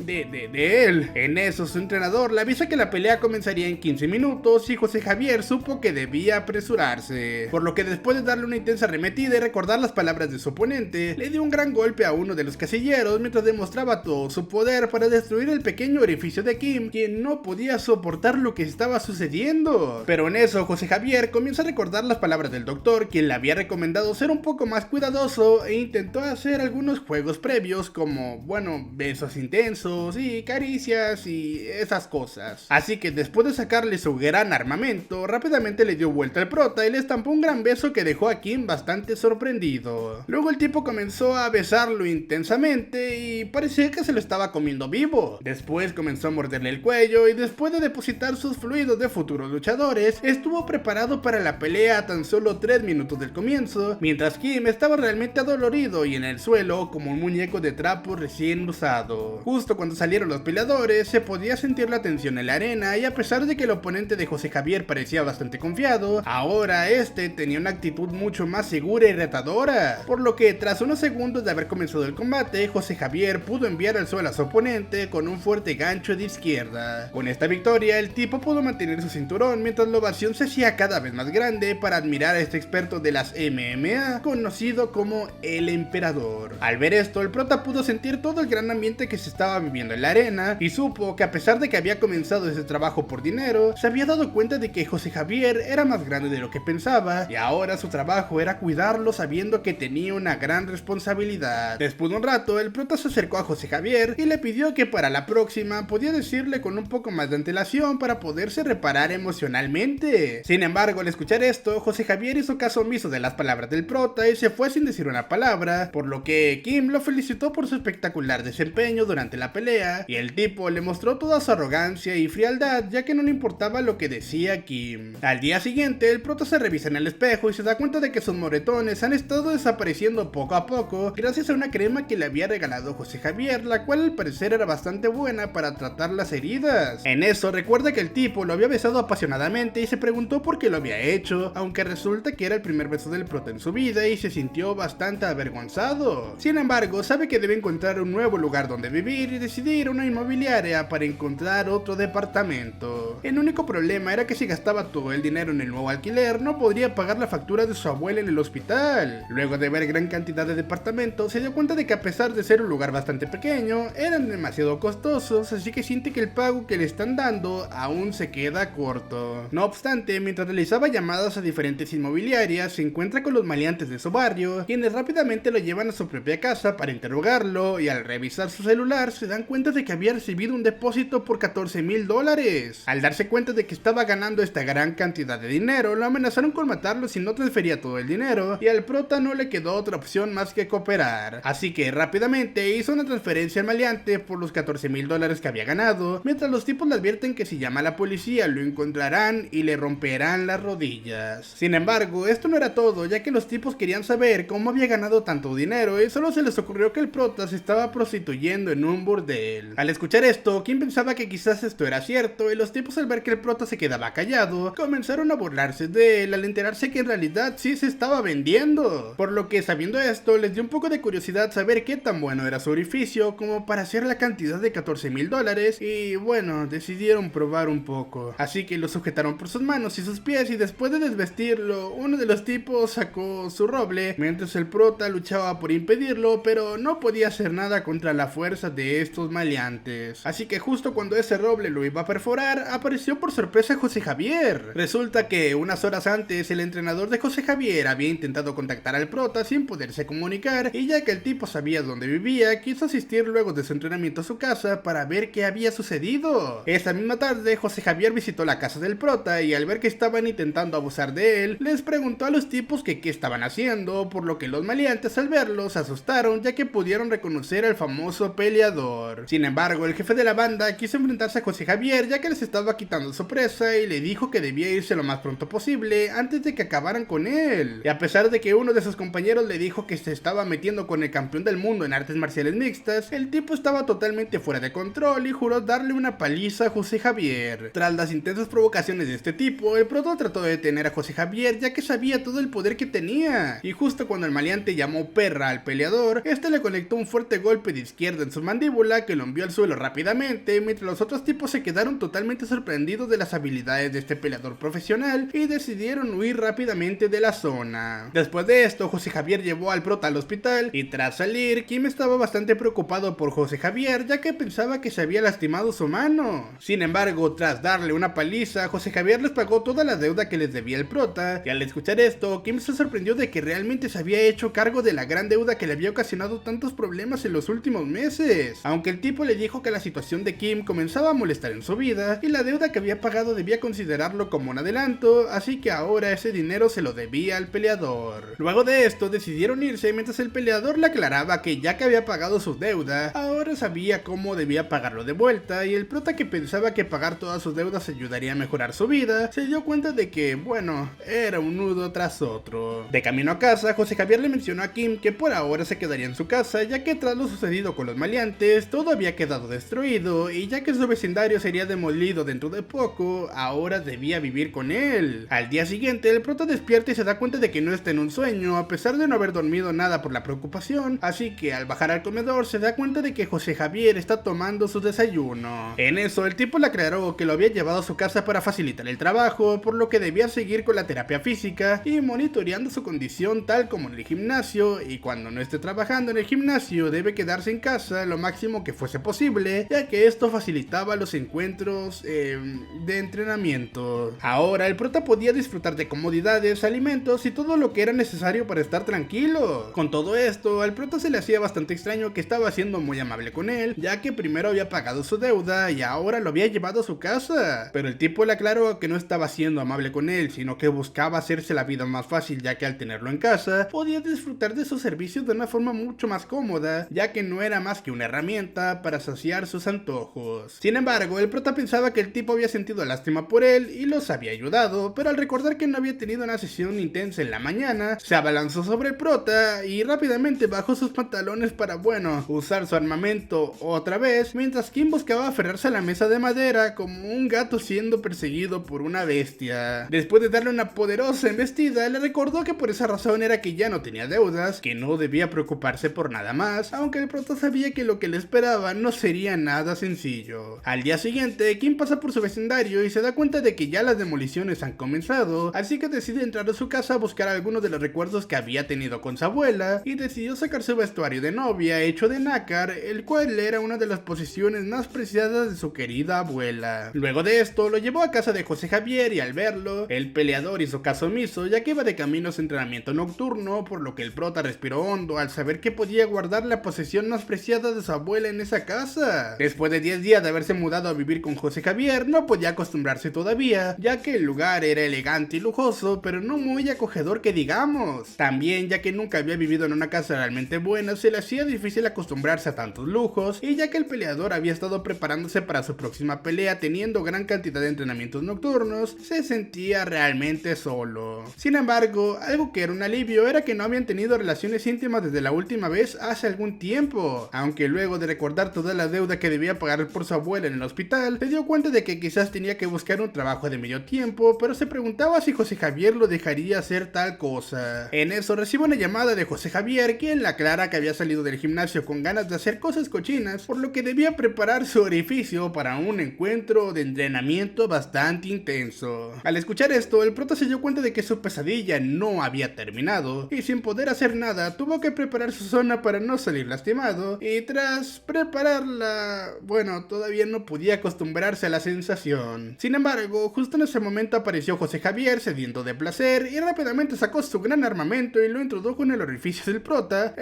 de él. En eso su entrenador le avisa que la pelea comenzaría en 15 minutos y José Javier supo que debía apresurarse, por lo que después de darle una intensa arremetida y recordar las palabras de su oponente, le dio un gran golpe a uno de los casilleros mientras demostraba todo su poder para destruir el pequeño orificio de Kim, quien no podía soportar lo que estaba sucediendo. Pero en eso José Javier comienza a recordar las palabras del doctor, quien le había recomendado ser un poco más cuidadoso e intentó hacer algunos juegos previos como, besos intensos y caricias y esas cosas. Así que después de sacarle su gran armamento, rápidamente le dio vuelta al prota y le estampó un gran beso que dejó a Kim bastante sorprendido. Luego el tipo comenzó a besarlo intensamente y parecía que se lo estaba comiendo vivo. Después comenzó a morderle el cuello y después de depositar sus fluidos de futuros luchadores, estuvo preparado para la pelea a tan solo 3 minutos del comienzo, mientras Kim estaba realmente adolorido y en el suelo como un muñeco de trapo recién usado. Justo cuando salieron los peleadores, se podía sentir la tensión en la arena y a pesar de que el oponente de José Javier parecía bastante confiado, ahora este tenía una actitud mucho más segura y retadora, por lo que tras unos segundos de haber comenzado el combate, José Javier pudo enviar al suelo a su oponente con un fuerte gancho de izquierda. Con esta victoria, el tipo pudo mantener su cinturón mientras la ovación se hacía cada vez más grande para admirar a este experto de las MMA, conocido como el Emperador. Al ver esto, el prota pudo sentir todo el gran ambiente que se estaba viviendo en la arena y supo que a pesar de que había comenzado ese trabajo por dinero, se había dado cuenta de que José Javier era más grande de lo que pensaba y ahora su trabajo era cuidarlo sabiendo que tenía una gran responsabilidad. Después de un rato, el prota se acercó a José Javier y le pidió que para la próxima podía decirle con un poco más de antelación para poderse reparar emocionalmente. Sin embargo, al escuchar esto, José Javier hizo caso omiso de las palabras del prota y se fue sin decir una palabra, por lo que Kim lo felicitó por su espectacular desempeño durante la pelea y el tipo le mostró toda su arrogancia y frialdad ya que no le importaba lo que decía Kim. Al día siguiente, el prota se revisa en el espejo y se da cuenta de que sus moretones han estado desapareciendo poco a poco gracias a una crema que le había regalado José Javier, la cual al parecer era bastante buena para tratar las heridas. En eso recuerda que el tipo lo había besado apasionadamente y se preguntó por qué lo había hecho, aunque resulta que era el primer beso del prota en su vida y se sintió bastante avergonzado. Sin embargo, sabe que debe encontrar un nuevo lugar donde vivir y decidió ir a una inmobiliaria para encontrar otro departamento. El único problema era que si gastaba todo el dinero en el nuevo alquiler, no podría pagar la factura de su abuela en el hospital. Luego de ver gran cantidad de departamentos, se dio cuenta de que a pesar de ser un lugar bastante pequeño, eran demasiado costosos, así que siente que el pago que le están dando aún se queda corto. No obstante, mientras realizaba llamadas a diferentes inmobiliarias, se encuentra con los maleantes de su barrio, quienes rápidamente lo llevan a su propia casa para interrogarlo, y al revisar su celular se dan cuenta de que había recibido un depósito por $14,000. Al darse cuenta de que estaba ganando esta gran cantidad de dinero, lo amenazaron con matarlo si no transfería todo el dinero, y al prota no le quedó otra opción más que cooperar. Así que rápidamente hizo una transferencia al maleante por los $14,000 que había ganado, mientras los tipos le advierten que si llama a la policía lo encontrarán y le romperán las rodillas. Sin embargo, esto no era todo, ya que los tipos querían saber cómo había ganado tanto dinero y solo se les ocurrió que el prota se estaba prostituyendo en un burdel. Al escuchar esto, Kim pensaba que quizás esto era cierto y los tipos al ver que el prota se quedaba callado, comenzaron a burlarse de él al enterarse que en realidad sí se estaba vendiendo. Por lo que sabiendo esto, les dio un poco de curiosidad saber qué tan bueno era su orificio como para hacer la cantidad de $14,000 y bueno, decidieron probar un poco. Así que lo sujetaron por sus manos y sus pies y después de desvestirlo, uno de los tipos sacó su roble mientras el prota luchaba por impedirlo, pero no podía hacer nada contra la fuerza de estos maleantes. Así que justo cuando ese roble lo iba a perforar, apareció por sorpresa José Javier. Resulta que unas horas antes el entrenador de José Javier había intentado contactar al prota sin poderse comunicar, y ya que el tipo sabía dónde vivía, quiso asistir luego de su entrenamiento a su casa para ver qué había sucedido. Esa misma tarde, José Javier visitó la casa del prota y al ver que estaban intentando abusar de él, les preguntó a los tipos que qué estaban haciendo, por lo que los maleantes al verlos se asustaron ya que pudieron reconocer al famoso peleador. Sin embargo, el jefe de la banda quiso enfrentarse a José Javier ya que les estaba quitando su presa y le dijo que debía irse lo más pronto posible antes de que acabaran con él. Y a pesar de que uno de sus compañeros le dijo que se estaba metiendo con el campeón del mundo en artes marciales mixtas, el tipo estaba totalmente fuera de control y juró darle una paliza a José Javier. Tras las intensas provocaciones de este tipo, el prota trató de detener a José Javier ya que sabía todo el poder que tenía, y justo cuando el maleante llamó perra al peleador, este le conectó un fuerte golpe de izquierda en su mandíbula que lo envió al suelo rápidamente, mientras los otros tipos se quedaron totalmente sorprendidos de las habilidades de este peleador profesional y decidieron huir rápidamente de la zona. Después de esto, José Javier llevó al prota al hospital y tras salir, Kim estaba bastante preocupado por José Javier ya que pensaba que se había lastimado su mano. Sin embargo, tras darle una paliza, José Javier les pagó toda la deuda que les debía el prota, y al escuchar esto, Kim se sorprendió de que realmente se había hecho cargo de la gran deuda que le había ocasionado tantos problemas en los últimos meses. Aunque el tipo le dijo que la situación de Kim comenzaba a molestar en su vida y la deuda que había pagado debía considerarlo como un adelanto, así que ahora ese dinero se lo debía al peleador. Luego de esto decidieron irse mientras el peleador le aclaraba que ya que había pagado su deuda, ahora sabía cómo debía pagarlo de vuelta, y el prota, que pensaba que pagar todas sus deudas ayudaría a mejorar su vida, se dio cuenta de que, bueno, era un nudo tras otro. De camino a casa, José Javier le mencionó a Kim que por ahora se quedaría en su casa ya que tras lo sucedido con los maleantes todo había quedado destruido, y ya que su vecindario sería demolido dentro de poco, ahora debía vivir con él. Al día siguiente, el prota despierta y se da cuenta de que no está en un sueño, a pesar de no haber dormido nada por la preocupación, así que al bajar al comedor se da cuenta de que José Javier está tomando su desayuno. En eso, el tipo le aclaró que lo había llevado a su casa para facilitar el trabajo, por lo que debía seguir con la terapia física y monitoreando su condición tal como en el gimnasio, y cuando no esté trabajando en el gimnasio debe quedarse en casa lo máximo que fuese posible, ya que esto facilitaba los encuentros de entrenamiento. Ahora el prota podía disfrutar de comodidades, alimentos y todo lo que era necesario para estar tranquilo. Con todo esto, al prota se le hacía bastante extraño que estaba siendo muy amable con él, ya que primero había pagado su deuda y ahora lo había llevado a su casa. Pero el tipo le aclaró que no estaba siendo amable con él, sino que buscaba hacerse la vida más fácil, ya que al tenerlo en casa podía disfrutar de sus servicios de una forma mucho más cómoda, ya que no era más que una herramienta para saciar sus antojos. Sin embargo, el prota pensaba que el tipo había sentido lástima por él y los había ayudado, pero al recordar que no había tenido una sesión intensa en la mañana, se abalanzó sobre el prota y rápidamente bajó sus pantalones para, bueno, usar su armamento otra vez, mientras Kim buscaba aferrarse a la mesa de madera como un gato siendo perseguido por una bestia. Después de darle una poderosa embestida, le recordó que por esa razón era que ya no tenía deudas, que no debía preocuparse por nada más, aunque el prota sabía que lo que le esperaba no sería nada sencillo. Al día siguiente, Kim pasa por su vecindario y se da cuenta de que ya las demoliciones han comenzado, así que decide entrar a su casa a buscar algunos de los recuerdos que había tenido con su abuela, y decidió sacar su vestuario de novia hecho de nácar, el cual era una de las posesiones más preciadas de su querida abuela. Luego de esto, lo llevó a casa de José Javier y al verlo, el peleador hizo caso omiso ya que iba de camino a su entrenamiento nocturno, por lo que el prota respiró hondo al saber que podía guardar la posesión más preciada de su abuela en esa casa. Después de 10 días de haberse mudado a vivir con José Javier, no podía acostumbrarse todavía, ya que el lugar era elegante y lujoso, pero no muy acogedor que digamos. También, ya que nunca había vivido en una casa realmente buena, se le hacía difícil acostumbrarse a tantos lujos, y ya que el peleador había estado preparándose para su próxima pelea teniendo gran cantidad de entrenamientos nocturnos, se sentía realmente solo. Sin embargo, algo que era un alivio era que no habían tenido relaciones íntimas desde la última vez hace algún tiempo, aunque luego de recordar toda la deuda que debía pagar por su abuela en el hospital, se dio cuenta de que quizás tenía que buscar un trabajo de medio tiempo, pero se preguntaba si José Javier lo dejaría hacer tal cosa. En eso recibe una llamada de José Javier, quien le aclara que había salido del gimnasio gimnasio con ganas de hacer cosas cochinas, por lo que debía preparar su orificio para un encuentro de entrenamiento bastante intenso. Al escuchar esto, el prota se dio cuenta de que su pesadilla no había terminado, y sin poder hacer nada, tuvo que preparar su zona para no salir lastimado, y tras prepararla, bueno, todavía no podía acostumbrarse a la sensación. Sin embargo, justo en ese momento apareció José Javier sediento de placer, y rápidamente sacó su gran armamento y lo introdujo en el orificio del prota,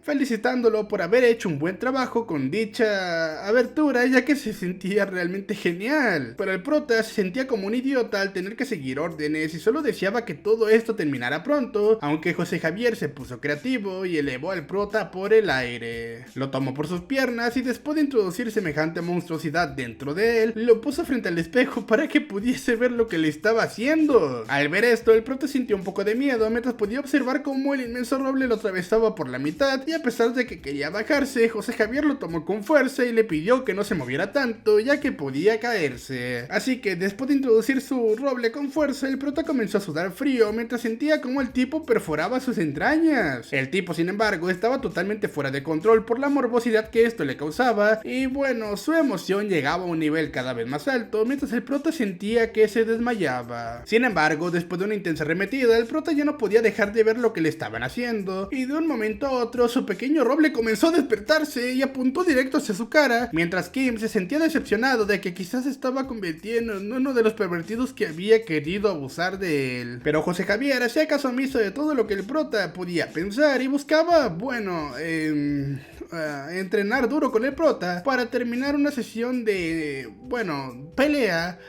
felicitándolo por haber hecho un buen trabajo con dicha abertura, ya que se sentía realmente genial. Pero el prota se sentía como un idiota al tener que seguir órdenes y solo deseaba que todo esto terminara pronto, aunque José Javier se puso creativo y elevó al prota por el aire. Lo tomó por sus piernas y después de introducir semejante monstruosidad dentro de él, lo puso frente al espejo para que pudiese ver lo que le estaba haciendo. Al ver esto, el prota sintió un poco de miedo mientras podía observar cómo el inmenso roble lo atravesaba por la mitad, y a pesar de que quería bajarse, José Javier lo tomó con fuerza y le pidió que no se moviera tanto, ya que podía caerse. Así que después de introducir su roble con fuerza, el prota comenzó a sudar frío mientras sentía como el tipo perforaba sus entrañas. El tipo, sin embargo, estaba totalmente fuera de control por la morbosidad que esto le causaba, y bueno, su emoción llegaba a un nivel cada vez más alto mientras el prota sentía que se desmayaba. Sin embargo, después de una intensa arremetida, el prota ya no podía dejar de ver lo que le estaban haciendo, y de un momento a otro su pequeño roble comenzó a despertarse y apuntó directo hacia su cara, mientras Kim se sentía decepcionado de que quizás estaba convirtiendo en uno de los pervertidos que había querido abusar de él. Pero José Javier hacía caso omiso de todo lo que el prota podía pensar y buscaba, bueno, entrenar duro con el prota para terminar una sesión de, bueno, pelea.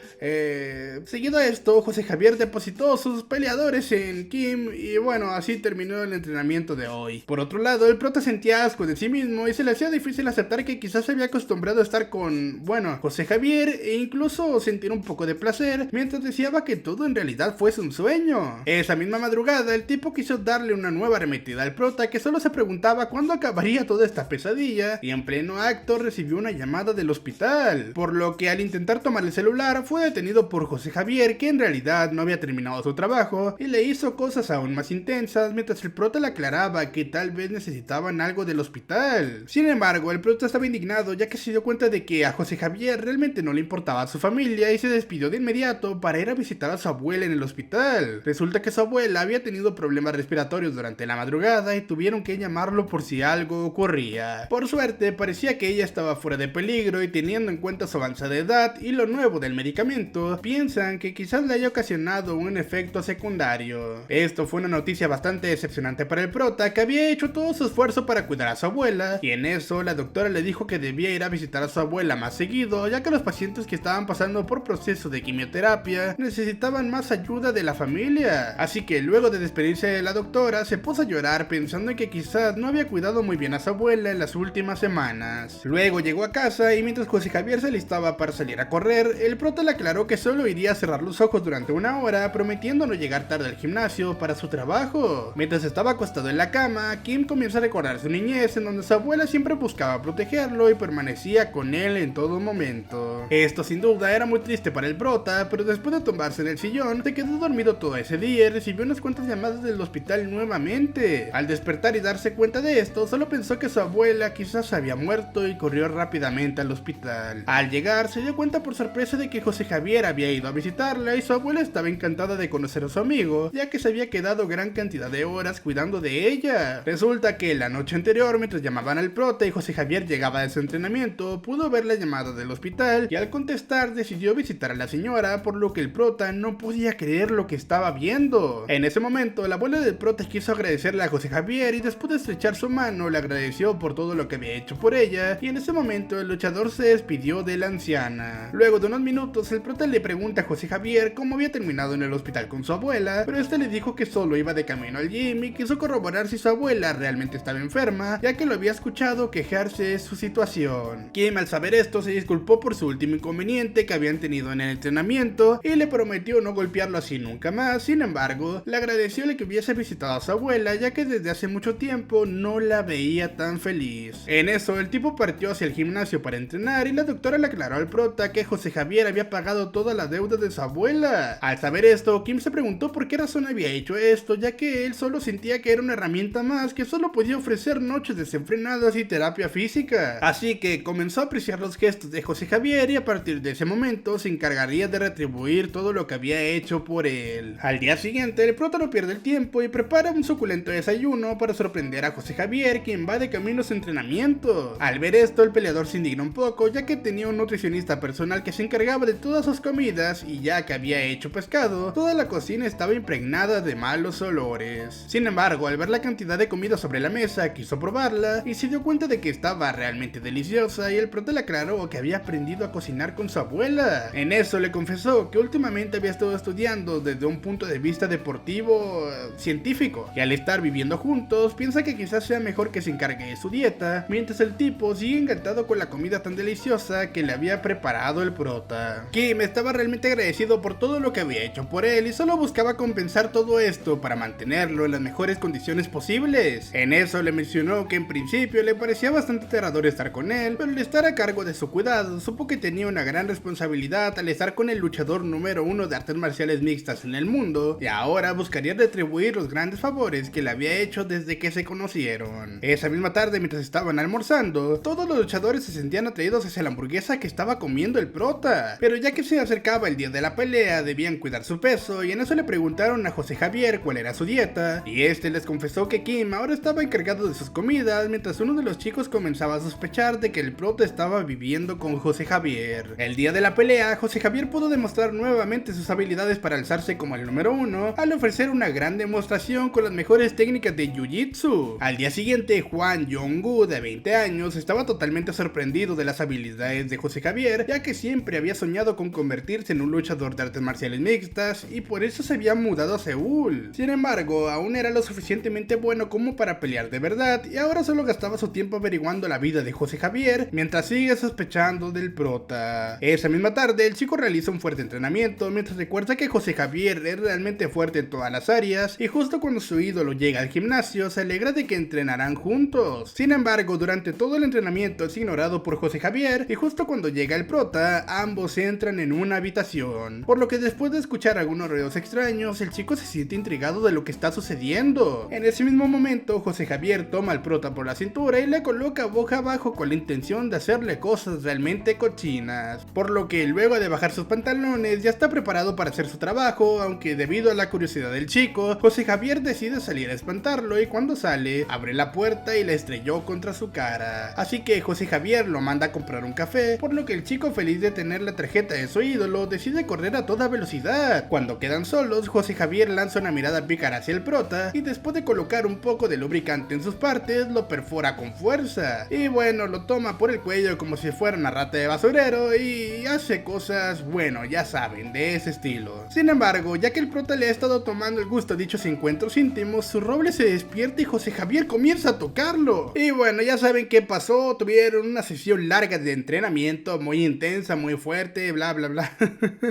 Seguido a esto, José Javier depositó sus peleadores en Kim y bueno, así terminó el entrenamiento de hoy. Por otro lado, el prota sentía asco de sí mismo y se le hacía difícil aceptar que quizás se había acostumbrado a estar con, bueno, José Javier, e incluso sentir un poco de placer mientras deseaba que todo en realidad fuese un sueño. Esa misma madrugada, el tipo quiso darle una nueva arremetida al prota, que solo se preguntaba cuándo acabaría toda esta pesadilla, y en pleno acto recibió una llamada del hospital, por lo que al intentar tomar el celular fue detenido por José Javier, que en realidad no había terminado su trabajo y le hizo cosas aún más intensas, mientras el prota le aclaraba que tal vez necesitaban algo del hospital. Sin embargo, el prota estaba indignado, ya que se dio cuenta de que a José Javier realmente no le importaba a su familia y se despidió de inmediato para ir a visitar a su abuela en el hospital. Resulta que su abuela había tenido problemas respiratorios durante la madrugada y tuvieron que llamarlo por si algo ocurría. Por suerte, parecía que ella estaba fuera de peligro, y teniendo en cuenta su avanzada edad y lo nuevo del medicamento, piensan que quizás le haya ocasionado un efecto secundario. Esto fue una noticia bastante decepcionante para el prota, que había hecho todo su esfuerzo para cuidar a su abuela, y en eso la doctora le dijo que debía ir a visitar a su abuela más seguido, ya que los pacientes que estaban pasando por proceso de quimioterapia necesitaban más ayuda de la familia. Así que luego de despedirse de la doctora, se puso a llorar pensando en que quizás no había cuidado muy bien a su abuela en las últimas semanas. Luego llegó a casa y mientras José Javier se alistaba para salir a correr, el prota le aclaró que solo iría a cerrar los ojos durante una hora, prometiendo no llegar tarde al gimnasio para su trabajo. Mientras estaba acostado en la cama, Kim comienza a recordar su niñez, en donde su abuela siempre buscaba protegerlo y permanecía con él en todo momento. Esto sin duda era muy triste para el prota, pero después de tumbarse en el sillón, se quedó dormido todo ese día y recibió unas cuantas llamadas del hospital nuevamente. Al despertar y darse cuenta de esto, solo pensó que su abuela quizás había muerto y corrió rápidamente al hospital. Al llegar, se dio cuenta por sorpresa de que José Javier había ido a visitarla y su abuela estaba encantada de conocer a su amigo, ya que se había quedado gran cantidad de horas cuidando de ella. Resulta que la noche anterior, mientras llamaban al prota y José Javier llegaba de su entrenamiento, pudo ver la llamada del hospital y al contestar decidió visitar a la señora, por lo que el prota no podía creer lo que estaba viendo. En ese momento, la abuela del prota quiso agradecerle a José Javier y después de estrechar su mano le agradeció por todo lo que había hecho por ella, y en ese momento el luchador se despidió de la anciana. Luego de unos minutos, el prota le pregunta a José Javier cómo había terminado en el hospital con su abuela, pero este le dijo que solo iba de camino al gym y quiso corroborar si su abuela realmente estaba enferma, ya que lo había escuchado quejarse de su situación. Kim, al saber esto, se disculpó por su último inconveniente que habían tenido en el entrenamiento y le prometió no golpearlo así nunca más. Sin embargo, le agradeció el que hubiese visitado a su abuela, ya que desde hace mucho tiempo no la veía tan feliz. En eso, el tipo partió hacia el gimnasio para entrenar y la doctora le aclaró al prota que José Javier había pagado toda la deuda de su abuela. Al saber esto, Kim se preguntó por qué razón había hecho esto, ya que él solo sentía que era una herramienta más que solo podía ofrecer noches noches desenfrenadas y terapia física. Así que comenzó a apreciar los gestos de José Javier y a partir de ese momento se encargaría de retribuir todo lo que había hecho por él. Al día siguiente, el prota no pierde el tiempo y prepara un suculento desayuno para sorprender a José Javier, quien va de camino a su entrenamiento. Al ver esto, el peleador se indigna un poco, ya que tenía un nutricionista personal que se encargaba de todas sus comidas y ya que había hecho pescado, toda la cocina estaba impregnada de malos olores. Sin embargo, al ver la cantidad de comida sobre la mesa, quiso probarla y se dio cuenta de que estaba realmente deliciosa y el prota le aclaró que había aprendido a cocinar con su abuela. En eso le confesó que últimamente había estado estudiando desde un punto de vista deportivo científico y al estar viviendo juntos piensa que quizás sea mejor que se encargue de su dieta, mientras el tipo sigue encantado con la comida tan deliciosa que le había preparado el prota. Kim estaba realmente agradecido por todo lo que había hecho por él y solo buscaba compensar todo esto para mantenerlo en las mejores condiciones posibles. En eso le mencionó que en principio le parecía bastante aterrador estar con él, pero al estar a cargo de su cuidado supo que tenía una gran responsabilidad al estar con el luchador número 1 de artes marciales mixtas en el mundo y ahora buscaría retribuir los grandes favores que le había hecho desde que se conocieron. Esa misma tarde, mientras estaban almorzando, todos los luchadores se sentían atraídos hacia la hamburguesa que estaba comiendo el prota, pero ya que se acercaba el día de la pelea debían cuidar su peso y en eso le preguntaron a José Javier cuál era su dieta y este les confesó que Kim ahora estaba encargado de sus comidas, mientras uno de los chicos comenzaba a sospechar de que el prota estaba viviendo con José Javier. El día de la pelea, José Javier pudo demostrar nuevamente sus habilidades para alzarse como el número 1 al ofrecer una gran demostración con las mejores técnicas de Jiu-Jitsu. Al día siguiente, Juan Jong-gu, de 20 años, estaba totalmente sorprendido de las habilidades de José Javier, ya que siempre había soñado con convertirse en un luchador de artes marciales mixtas y por eso se había mudado a Seúl. Sin embargo, aún era lo suficientemente bueno como para pelear de verdad y ahora solo gastaba su tiempo averiguando la vida de José Javier mientras sigue sospechando del prota. Esa misma tarde, el chico realiza un fuerte entrenamiento mientras recuerda que José Javier es realmente fuerte en todas las áreas y justo cuando su ídolo llega al gimnasio se alegra de que entrenarán juntos. Sin embargo, durante todo el entrenamiento es ignorado por José Javier y justo cuando llega el prota, ambos entran en una habitación, por lo que después de escuchar algunos ruidos extraños, el chico se siente intrigado de lo que está sucediendo. En ese mismo momento, José Javier toma al prota por la cintura y le coloca boca abajo con la intención de hacerle cosas realmente cochinas, por lo que luego de bajar sus pantalones ya está preparado para hacer su trabajo, aunque debido a la curiosidad del chico, José Javier decide salir a espantarlo y cuando sale, abre la puerta y la estrelló contra su cara. Así que José Javier lo manda a comprar un café, por lo que el chico, feliz de tener la tarjeta de su ídolo, decide correr a toda velocidad. Cuando quedan solos, José Javier lanza una mirada pícara hacia el prota y después de colocar un poco de lubricante en sus partes, lo perfora con fuerza. Y bueno, lo toma por el cuello como si fuera una rata de basurero y hace cosas, bueno, ya saben, de ese estilo. Sin embargo, ya que el prota le ha estado tomando el gusto a dichos encuentros íntimos, su roble se despierta y José Javier comienza a tocarlo. Y bueno, ya saben qué pasó, tuvieron una sesión larga de entrenamiento, muy intensa, muy fuerte, bla bla bla.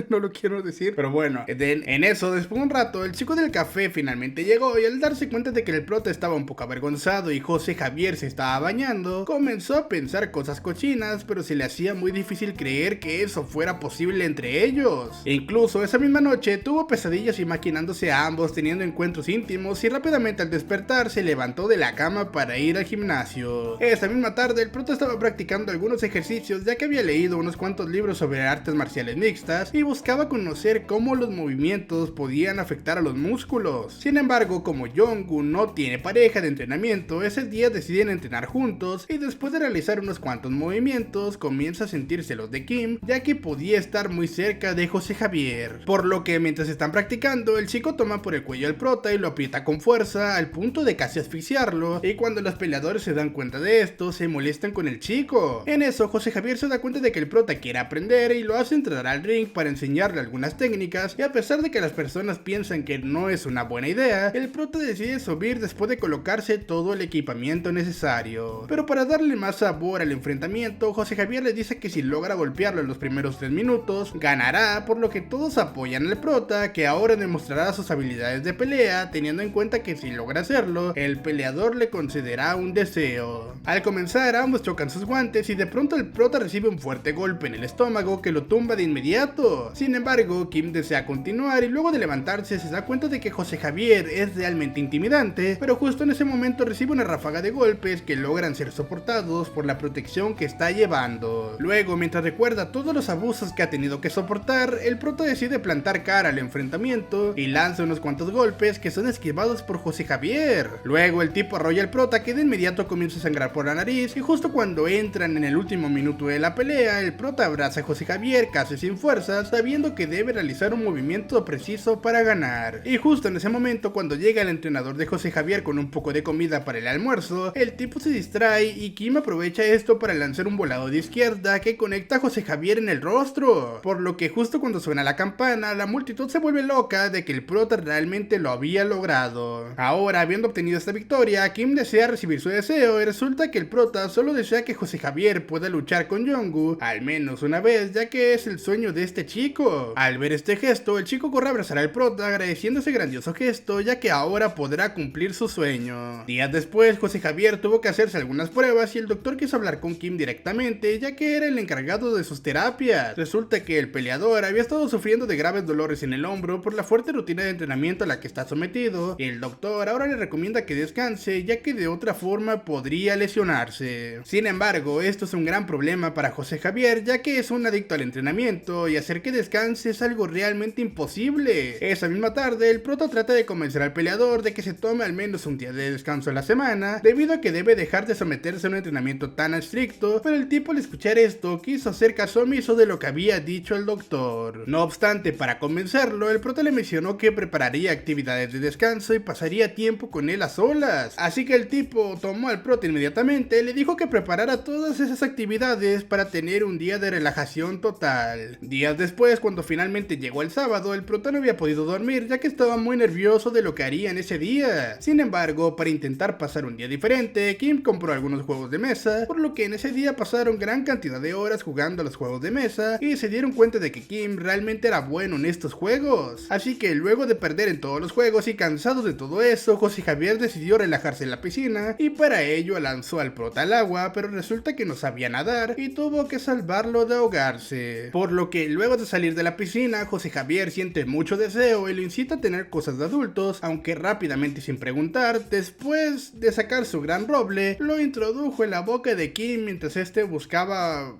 No lo quiero decir, pero bueno, en eso, después de un rato, el chico del café finalmente llegó y al darse cuenta de que el prota estaba un poco avergonzado y José Javier se estaba bañando, comenzó a pensar cosas cochinas, pero se le hacía muy difícil creer que eso fuera posible entre ellos. E incluso esa misma noche tuvo pesadillas imaginándose a ambos teniendo encuentros íntimos y rápidamente al despertar se levantó de la cama para ir al gimnasio. Esa misma tarde el prota estaba practicando algunos ejercicios ya que había leído unos cuantos libros sobre artes marciales mixtas y buscaba conocer cómo los movimientos podían afectar a los músculos. Sin embargo, como Jong-gu no tiene pareja de entrenamiento, ese día deciden entrenar juntos y después de realizar unos cuantos movimientos comienza a sentirse los de Kim, ya que podía estar muy cerca de José Javier. Por lo que mientras están practicando, el chico toma por el cuello al prota y lo aprieta con fuerza al punto de casi asfixiarlo, y cuando los peleadores se dan cuenta de esto, se molestan con el chico. En eso, José Javier se da cuenta de que el prota quiere aprender y lo hace entrar al ring para enseñarle algunas técnicas, y a pesar de que las personas piensan que no es una buena idea, el prota decide subir después de colocarse todo el equipamiento necesario. Pero para darle más sabor al enfrentamiento, José Javier le dice que si logra golpearlo en los primeros 3 minutos, ganará, por lo que todos apoyan al prota, que ahora demostrará sus habilidades de pelea, teniendo en cuenta que si logra hacerlo, el peleador le concederá un deseo. Al comenzar, ambos chocan sus guantes y de pronto el prota recibe un fuerte golpe en el estómago que lo tumba de inmediato. Sin embargo, Kim desea continuar y luego de levantarse se da cuenta de que José Javier es realmente intimidante, pero justo en ese momento recibe una ráfaga ráfaga de golpes que logran ser soportados por la protección que está llevando. Luego, mientras recuerda todos los abusos que ha tenido que soportar, el prota decide plantar cara al enfrentamiento y lanza unos cuantos golpes que son esquivados por José Javier. Luego el tipo arrolla al prota, que de inmediato comienza a sangrar por la nariz, y justo cuando entran en el último minuto de la pelea, el prota abraza a José Javier casi sin fuerzas, sabiendo que debe realizar un movimiento preciso para ganar. Y justo en ese momento, cuando llega el entrenador de José Javier con un poco de comida para el almuerzo, el tipo se distrae y Kim aprovecha esto para lanzar un volado de izquierda que conecta a José Javier en el rostro, por lo que justo cuando suena la campana, la multitud se vuelve loca de que el prota realmente lo había logrado. Ahora, habiendo obtenido esta victoria, Kim desea recibir su deseo y resulta que el prota solo desea que José Javier pueda luchar con Jong-gu al menos una vez, ya que es el sueño de este chico. Al ver este gesto, el chico corre a abrazar al prota agradeciendo ese grandioso gesto, ya que ahora podrá cumplir su sueño. Días después, José Javier tuvo que hacerse algunas pruebas y el doctor quiso hablar con Kim directamente, ya que era el encargado de sus terapias. Resulta que el peleador había estado sufriendo de graves dolores en el hombro por la fuerte rutina de entrenamiento a la que está sometido, y el doctor ahora le recomienda que descanse, ya que de otra forma podría lesionarse. Sin embargo, esto es un gran problema para José Javier, ya que es un adicto al entrenamiento y hacer que descanse es algo realmente imposible. Esa misma tarde, el prota trata de convencer al peleador de que se tome al menos un día de descanso a la semana, debido a que debe dejar de someterse a un entrenamiento tan estricto, pero el tipo al escuchar esto quiso hacer caso omiso de lo que había dicho el doctor. No obstante, para convencerlo, el prota le mencionó que prepararía actividades de descanso y pasaría tiempo con él a solas, así que el tipo tomó al prota inmediatamente y le dijo que preparara todas esas actividades para tener un día de relajación total. Días después, cuando finalmente llegó el sábado, el prota no había podido dormir ya que estaba muy nervioso de lo que haría en ese día. Sin embargo, para intentar pasar un día diferente, Kim compró algunos juegos de mesa, por lo que en ese día pasaron gran cantidad de horas jugando a los juegos de mesa y se dieron cuenta de que Kim realmente era bueno en estos juegos. Así que luego de perder en todos los juegos y cansado de todo eso, José Javier decidió relajarse en la piscina y para ello lanzó al prota al agua, pero resulta que no sabía nadar y tuvo que salvarlo de ahogarse. Por lo que luego de salir de la piscina, José Javier siente mucho deseo y lo incita a tener cosas de adultos, aunque rápidamente y sin preguntar, después de sacar su gran roble, lo introdujo en la boca de Kim mientras este buscaba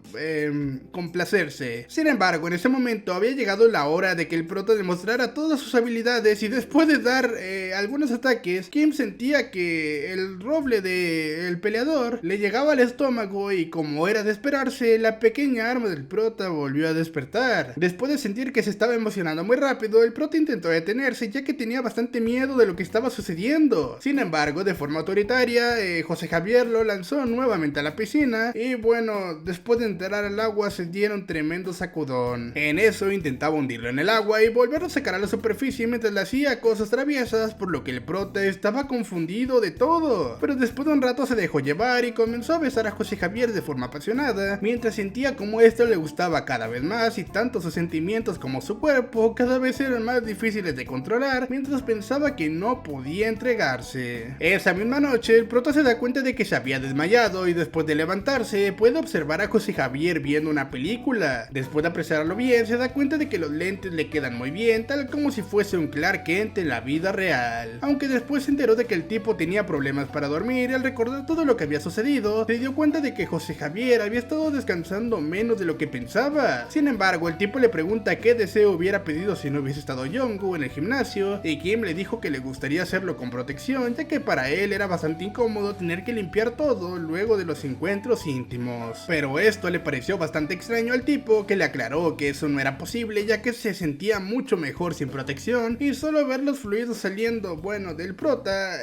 complacerse. Sin embargo, en ese momento había llegado la hora de que el prota demostrara todas sus habilidades y después de dar algunos ataques, Kim sentía que el roble del peleador le llegaba al estómago y, como era de esperarse, la pequeña arma del prota volvió a despertar. Después de sentir que se estaba emocionando muy rápido, el prota intentó detenerse ya que tenía bastante miedo de lo que estaba sucediendo. Sin embargo, de forma autoritaria, José Javier lo lanzó nuevamente a la piscina y bueno, después de entrar al agua se dieron tremendo sacudón. En eso intentaba hundirlo en el agua y volverlo a sacar a la superficie mientras le hacía cosas traviesas, por lo que el prota estaba confundido de todo. Pero después de un rato se dejó llevar y comenzó a besar a José Javier de forma apasionada, mientras sentía como esto le gustaba cada vez más y tanto sus sentimientos como su cuerpo cada vez eran más difíciles de controlar, mientras pensaba que no podía entregarse. Esa misma noche, el prota se da cuenta de que se había desmayado y después de levantarse puede observar a José Javier viendo una película. Después de apreciarlo bien, se da cuenta de que los lentes le quedan muy bien, tal como si fuese un Clark Kent en la vida real. Aunque después se enteró de que el tipo tenía problemas para dormir y al recordar todo lo que había sucedido, se dio cuenta de que José Javier había estado descansando menos de lo que pensaba. Sin embargo, el tipo le pregunta qué deseo hubiera pedido si no hubiese estado Jong-gu en el gimnasio, y Kim le dijo que le gustaría hacerlo con protección, ya que para él era bastante incómodo tener que limpiar todo luego de los encuentros íntimos. Pero esto le pareció bastante extraño al tipo, que le aclaró que eso no era posible, ya que se sentía mucho mejor sin protección y solo ver los fluidos saliendo, bueno, del prota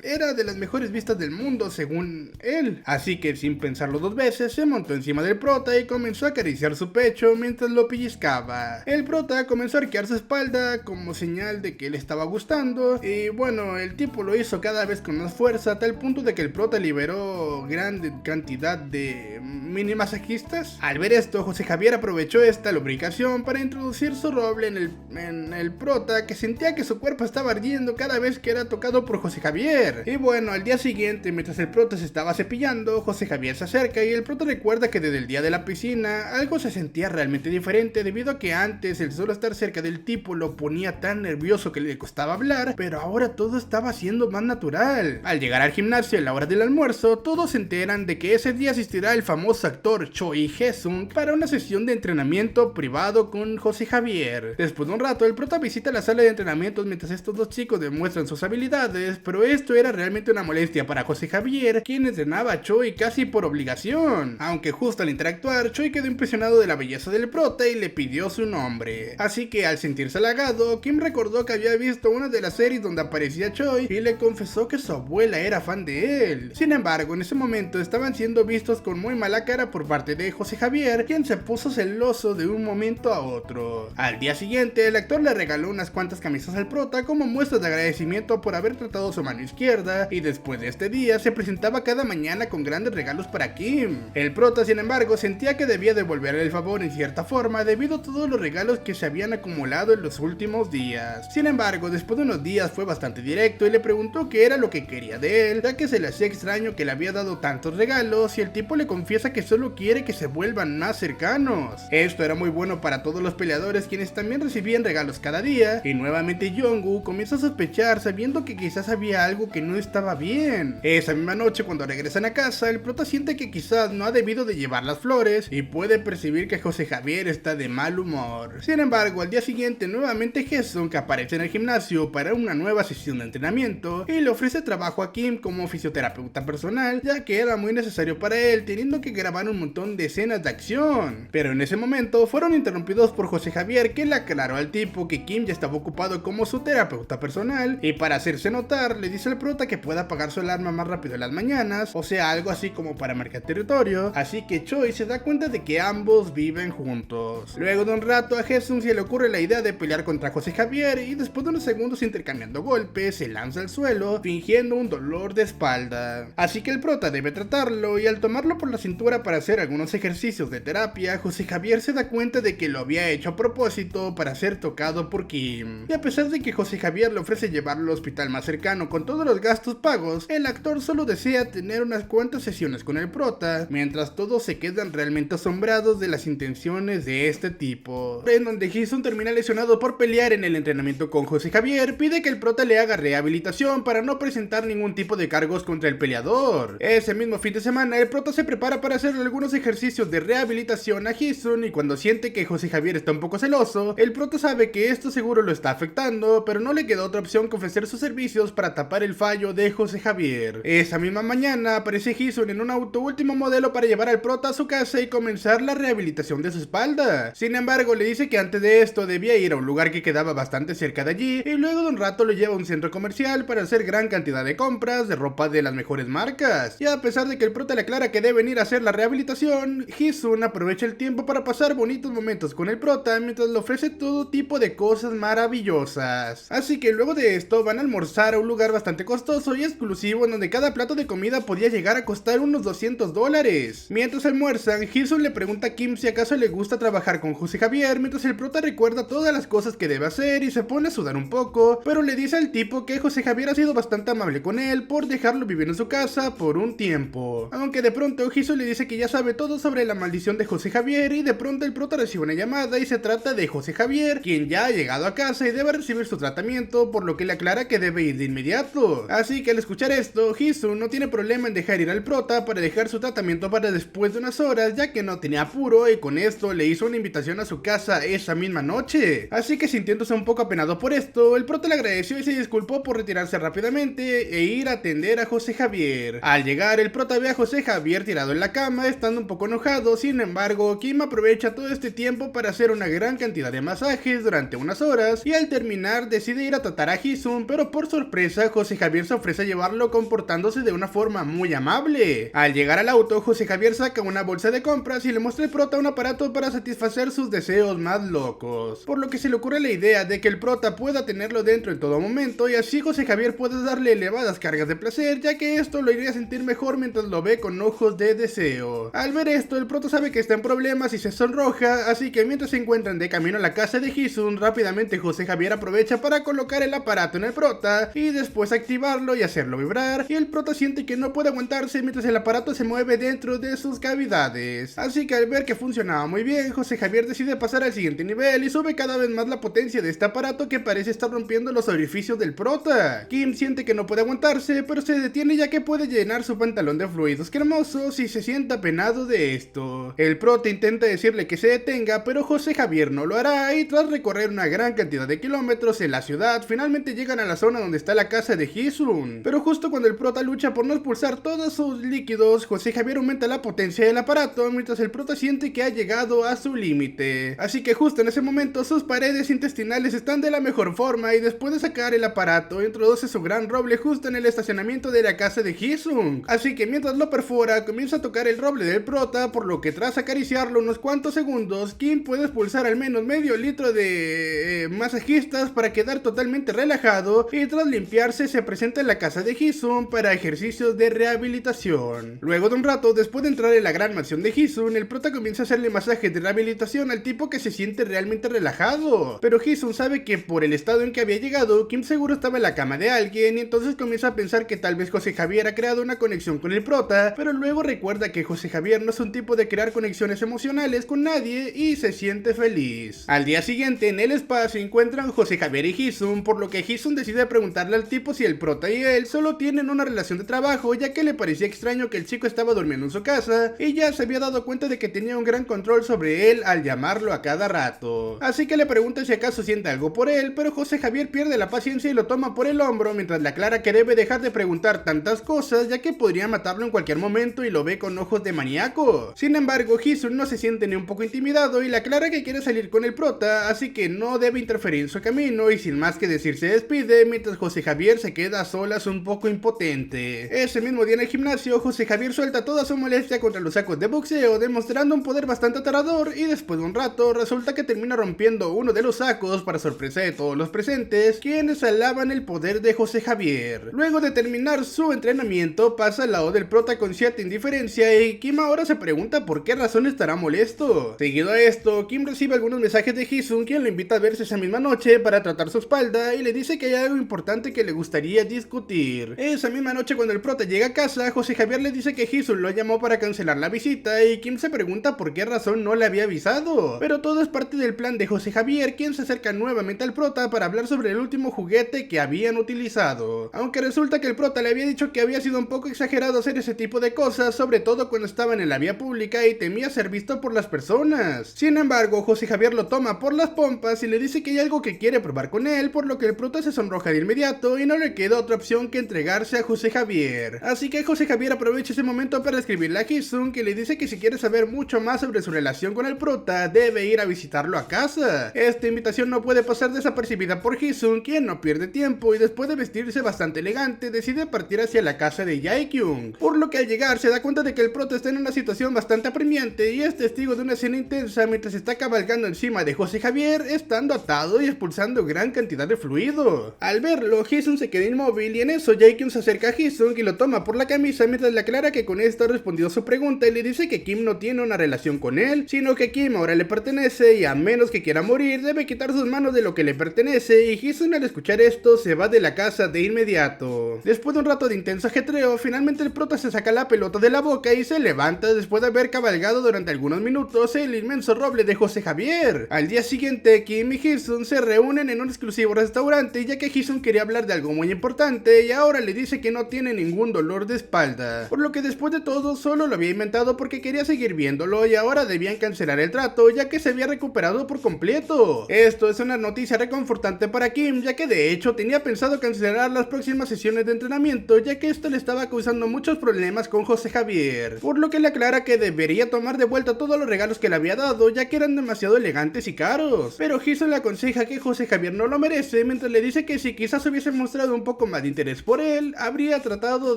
era de las mejores vistas del mundo según él. Así que sin pensarlo dos veces se montó encima del prota y comenzó a acariciar su pecho mientras lo pellizcaba. El prota comenzó a arquear su espalda como señal de que le estaba gustando y bueno, el tipo lo hizo cada vez con más fuerza, a tal punto de que el prota liberó gran cantidad de mini masajistas. Al ver esto, José Javier aprovechó esta lubricación para introducir su roble en el prota, que sentía que su cuerpo estaba ardiendo cada vez que era tocado por José Javier. Y bueno, al día siguiente, mientras el prota se estaba cepillando, José Javier se acerca y el prota recuerda que desde el día de la piscina algo se sentía realmente diferente, debido a que antes el solo estar cerca del tipo lo ponía tan nervioso que le costaba hablar, pero ahora todo estaba siendo más natural. Al llegar al gimnasio a la hora del almuerzo, todos se enteran de que ese día asistirá el famoso actor Choi Hae-sung para una sesión de entrenamiento privado con José Javier. Después de un rato, el prota visita la sala de entrenamientos mientras estos dos chicos demuestran sus habilidades, pero esto era realmente una molestia para José Javier, quien entrenaba a Choi casi por obligación. Aunque justo al interactuar, Choi quedó impresionado de la belleza del prota y le pidió su nombre. Así que al sentirse halagado, Kim recordó que había visto una de las series donde aparecía Choi y le confesó que su abuela era fan de él. Sin embargo, en ese momento estaban siendo vistos con muy mala cara por parte de José Javier, quien se puso celoso de un momento a otro. Al día siguiente, el actor le regaló unas cuantas camisas al prota como muestra de agradecimiento por haber tratado su mano izquierda, y después de este día se presentaba cada mañana con grandes regalos para Kim. El prota, sin embargo, sentía que debía devolverle el favor en cierta forma debido a todos los regalos que se habían acumulado en los últimos días. Sin embargo, después de unos días fue bastante directo y le preguntó qué era lo que quería de él, ya que se le hacía extraño que le había dado tantos regalos y el tipo le confiesa que solo quiere que se vuelvan más cercanos. Esto era muy bueno para todos los peleadores, quienes también recibían regalos cada día, y nuevamente Jong-woo comienza a sospechar sabiendo que quizás había algo que no estaba bien. Esa misma noche, cuando regresan a casa, el prota siente que quizás no ha debido de llevar las flores y puede percibir que José Javier está de mal humor. Sin embargo, al día siguiente nuevamente Hae-sung, que aparece en el gimnasio para una nueva sesión de entrenamiento, y le ofrece trabajo a Kim como fisioterapeuta personal, ya que era muy necesario para él, teniendo que grabar un montón de escenas de acción. Pero en ese momento fueron interrumpidos por José Javier, que le aclaró al tipo que Kim ya estaba ocupado como su terapeuta personal, y para hacerse notar le dice al prota que pueda apagar su alarma más rápido en las mañanas, o sea, algo así como para marcar territorio. Así que Choi se da cuenta de que ambos viven juntos. Luego de un rato, a Hae-sung se le ocurre la idea de pelear contra José Javier, y después de unos segundos intercambiando golpes se lanza al suelo fingiendo un dolor de espalda. Así que el prota debe tratarlo, y al tomarlo por la cintura para hacer algunos ejercicios de terapia, José Javier se da cuenta de que lo había hecho a propósito para ser tocado por Kim. Y a pesar de que José Javier le ofrece llevarlo al hospital más cercano con todos los gastos pagos, el actor solo desea tener unas cuantas sesiones con el prota, mientras todos se quedan realmente asombrados de las intenciones de este tipo. En donde Hae-sung termina lesionado por pelear en el entrenamiento con José Javier, pide que el prota le haga rehabilitación para no presentar ningún tipo de cargos contra el peleador. Ese mismo fin de semana, el prota se prepara para hacer algunos ejercicios de rehabilitación a Hae-sung, y cuando siente que José Javier está un poco celoso, el prota sabe que esto seguro lo está afectando, pero no le queda otra opción que ofrecer sus servicios para tapar el fallo de José Javier. Esa misma mañana aparece Hae-sung en un auto último modelo para llevar al prota a su casa y comenzar la rehabilitación de su espalda. Sin embargo, le dice que antes de esto debía ir a un lugar que quedaba bastante cerca de allí, y luego de un rato lo lleva a un centro comercial para hacer gran cantidad de compras de ropa de las mejores marcas. Y a pesar de que el prota le aclara que deben ir a hacer la rehabilitación, Hae-sung aprovecha el tiempo para pasar bonitos momentos con el prota mientras le ofrece todo tipo de cosas maravillosas. Así que luego de esto van a almorzar a un lugar bastante costoso y exclusivo, en donde cada plato de comida podía llegar a costar unos $200. Mientras almuerzan, Hae-sung le pregunta a Kim si acaso le gusta trabajar con José Javier, mientras el prota recuerda todas las cosas que debe hacer y se pone a sudar un poco, pero le dice al tipo que José Javier ha sido bastante amable con él por dejarlo vivir en su casa por un tiempo. Aunque de pronto Hae-sung le dice que ya sabe todo sobre la maldición de José Javier, y de pronto el prota recibe una llamada y se trata de José Javier, quien ya ha llegado a casa y debe recibir su tratamiento, por lo que le aclara que debe ir de inmediato. Así que al escuchar esto, Hae-sung no tiene problema en dejar ir al prota para dejar su tratamiento para después de unas horas, ya que no tenía apuro, y con esto le hizo una invitación a su casa esa misma noche. Así que sintiéndose un poco apenado por esto, el prota le agradeció y se disculpó por retirarse rápidamente e ir a atender a José Javier. Al llegar, el prota ve a José Javier tirado en la cama, estando un poco enojado. Sin embargo, Kim aprovecha todo este tiempo para hacer una gran cantidad de masajes durante unas horas, y al terminar decide ir a tratar a Hae-sung, pero por sorpresa José Javier se ofrece a llevarlo comportándose de una forma muy amable. Al llegar al auto, José Javier saca una bolsa de compras y le muestra al prota un aparato para satisfacer sus deseos más locos, por lo que se le ocurre la idea de que el prota pueda tenerlo dentro en todo momento, y así José Javier puede darle elevadas cargas de placer, ya que esto lo iría a sentir mejor mientras lo ve con ojos de deseo. Al ver esto, el prota sabe que está en problemas y se sonroja, así que mientras se encuentran de camino a la casa de Hae-sung, rápidamente José Javier aprovecha para colocar el aparato en el prota y después activarlo y hacerlo vibrar, y el prota siente que no puede aguantarse mientras el aparato se mueve dentro de sus cavidades. Así que al ver que funcionaba muy bien, José Javier decide pasar al siguiente nivel y sube cada vez más la potencia de este aparato, que parece estar rompiendo los orificios del prota. Kim siente que no puede aguantarse, acercarse, pero se detiene ya que puede llenar su pantalón de fluidos cremosos y se siente apenado de esto. El prota intenta decirle que se detenga, pero José Javier no lo hará y tras recorrer una gran cantidad de kilómetros en la ciudad, finalmente llegan a la zona donde está la casa de Hisun. Pero justo cuando el prota lucha por no expulsar todos sus líquidos, José Javier aumenta la potencia del aparato mientras el prota siente que ha llegado a su límite. Así que justo en ese momento sus paredes intestinales están de la mejor forma y después de sacar el aparato introduce su gran roble justo en el estacionamiento de la casa de Hisun. Así que mientras lo perfora comienza a tocar el roble del prota, por lo que tras acariciarlo unos cuantos segundos, Kim puede expulsar al menos medio litro de masajistas para quedar totalmente relajado y tras limpiarse se presenta en la casa de Hisun para ejercicios de rehabilitación. Luego de un rato, después de entrar en la gran mansión de Hisun, el prota comienza a hacerle masajes de rehabilitación al tipo que se siente realmente relajado. Pero Hisun sabe que por el estado en que había llegado, Kim seguro estaba en la cama de alguien y entonces comienza a pensar que tal vez José Javier ha creado una conexión con el prota, pero luego recuerda que José Javier no es un tipo de crear conexiones emocionales con nadie y se siente feliz. Al día siguiente en el spa se encuentran José Javier y Hisun, por lo que Hisun decide preguntarle al tipo si el prota y él solo tienen una relación de trabajo, ya que le parecía extraño que el chico estaba durmiendo en su casa y ya se había dado cuenta de que tenía un gran control sobre él al llamarlo a cada rato. Así que le pregunta si acaso siente algo por él, pero José Javier pierde la paciencia y lo toma por el hombro mientras le aclara que debe dejar de preguntar tantas cosas, ya que podría matarlo en cualquier momento y lo ve con ojos de maníaco. Sin embargo, Hisun no se siente ni un poco intimidado y le aclara que quiere salir con el prota, así que no debe interferir en su camino y sin más que decir se despide, mientras José Javier se queda a solas un poco impotente. Ese mismo día en el gimnasio, José Javier suelta toda su molestia contra los sacos de boxeo, demostrando un poder bastante aterrador y después de un rato resulta que termina rompiendo uno de los sacos para sorpresa de todos los presentes, quienes alaban el poder de José Javier. Luego de terminar su entrenamiento, pasa al lado del prota con cierta indiferencia y Kim ahora se pregunta por qué razón estará molesto. Seguido a esto, Kim recibe algunos mensajes de Hisun, quien lo invita a verse esa misma noche para tratar su espalda y le dice que hay algo importante que le gustaría discutir. Esa misma noche cuando el prota llega a casa, José Javier le dice que Hisun lo llamó para cancelar la visita y Kim se pregunta por qué razón no le había avisado. Pero todo es parte del plan de José Javier, quien se acerca nuevamente al prota para hablar sobre el último juguete que habían utilizado. Aunque resulta que el prota le había dicho que había sido un poco exagerado hacer ese tipo de cosas, sobre todo cuando estaban en la vía pública y temía ser visto por las personas. Sin embargo, José Javier lo toma por las pompas y le dice que hay algo que quiere probar con él, por lo que el prota se sonroja de inmediato y no le queda otra opción que entregarse a José Javier. Así que José Javier aprovecha ese momento para escribirle a Hisun, que le dice que si quiere saber mucho más sobre su relación con el prota, debe ir a visitarlo a casa. Esta invitación no puede pasar desapercibida por Hisun, quien no pierde tiempo y después de vestirse bastante elegante, decide partir hacia la casa de Jaekyung, por lo que al llegar se da cuenta de que el prota está en una situación bastante apremiante y es testigo de una escena intensa mientras está cabalgando encima de José Javier, estando atado y expulsando gran cantidad de fluido. Al verlo, Hisun se queda inmóvil y en eso Jaekyung se acerca a Hisun y lo toma por la camisa mientras le aclara que con esto ha respondido su pregunta y le dice que Kim no tiene una relación con él, sino que Kim ahora le pertenece y a menos que quiera morir debe quitar sus manos de lo que le pertenece, y Hisun al escuchar esto se va de la casa de inmediato. Después de un rato de intenso ajetreo, finalmente el prota se saca la pelota de la boca y se levanta después de haber cabalgado durante algunos minutos el inmenso roble de José Javier. Al día siguiente, Kim y Hisun se reúnen en un exclusivo restaurante, ya que Hisun quería hablar de algo muy importante y ahora le dice que no tiene ningún dolor de espalda, por lo que después de todo solo lo había inventado porque quería seguir viéndolo y ahora debían cancelar el trato ya que se había recuperado por completo. Esto es una noticia reconfortante para Kim, ya que de hecho tenía pensado cancelar las próximas sesiones de entrenamiento, ya que esto le estaba causando muchos problemas con José Javier, por lo que le aclara que debería tomar de vuelta todos los regalos que le había dado, ya que eran demasiado elegantes y caros. Pero Hisun le aconseja que José Javier no lo merece, mientras le dice que si quizás hubiese mostrado un poco más de interés por él, habría tratado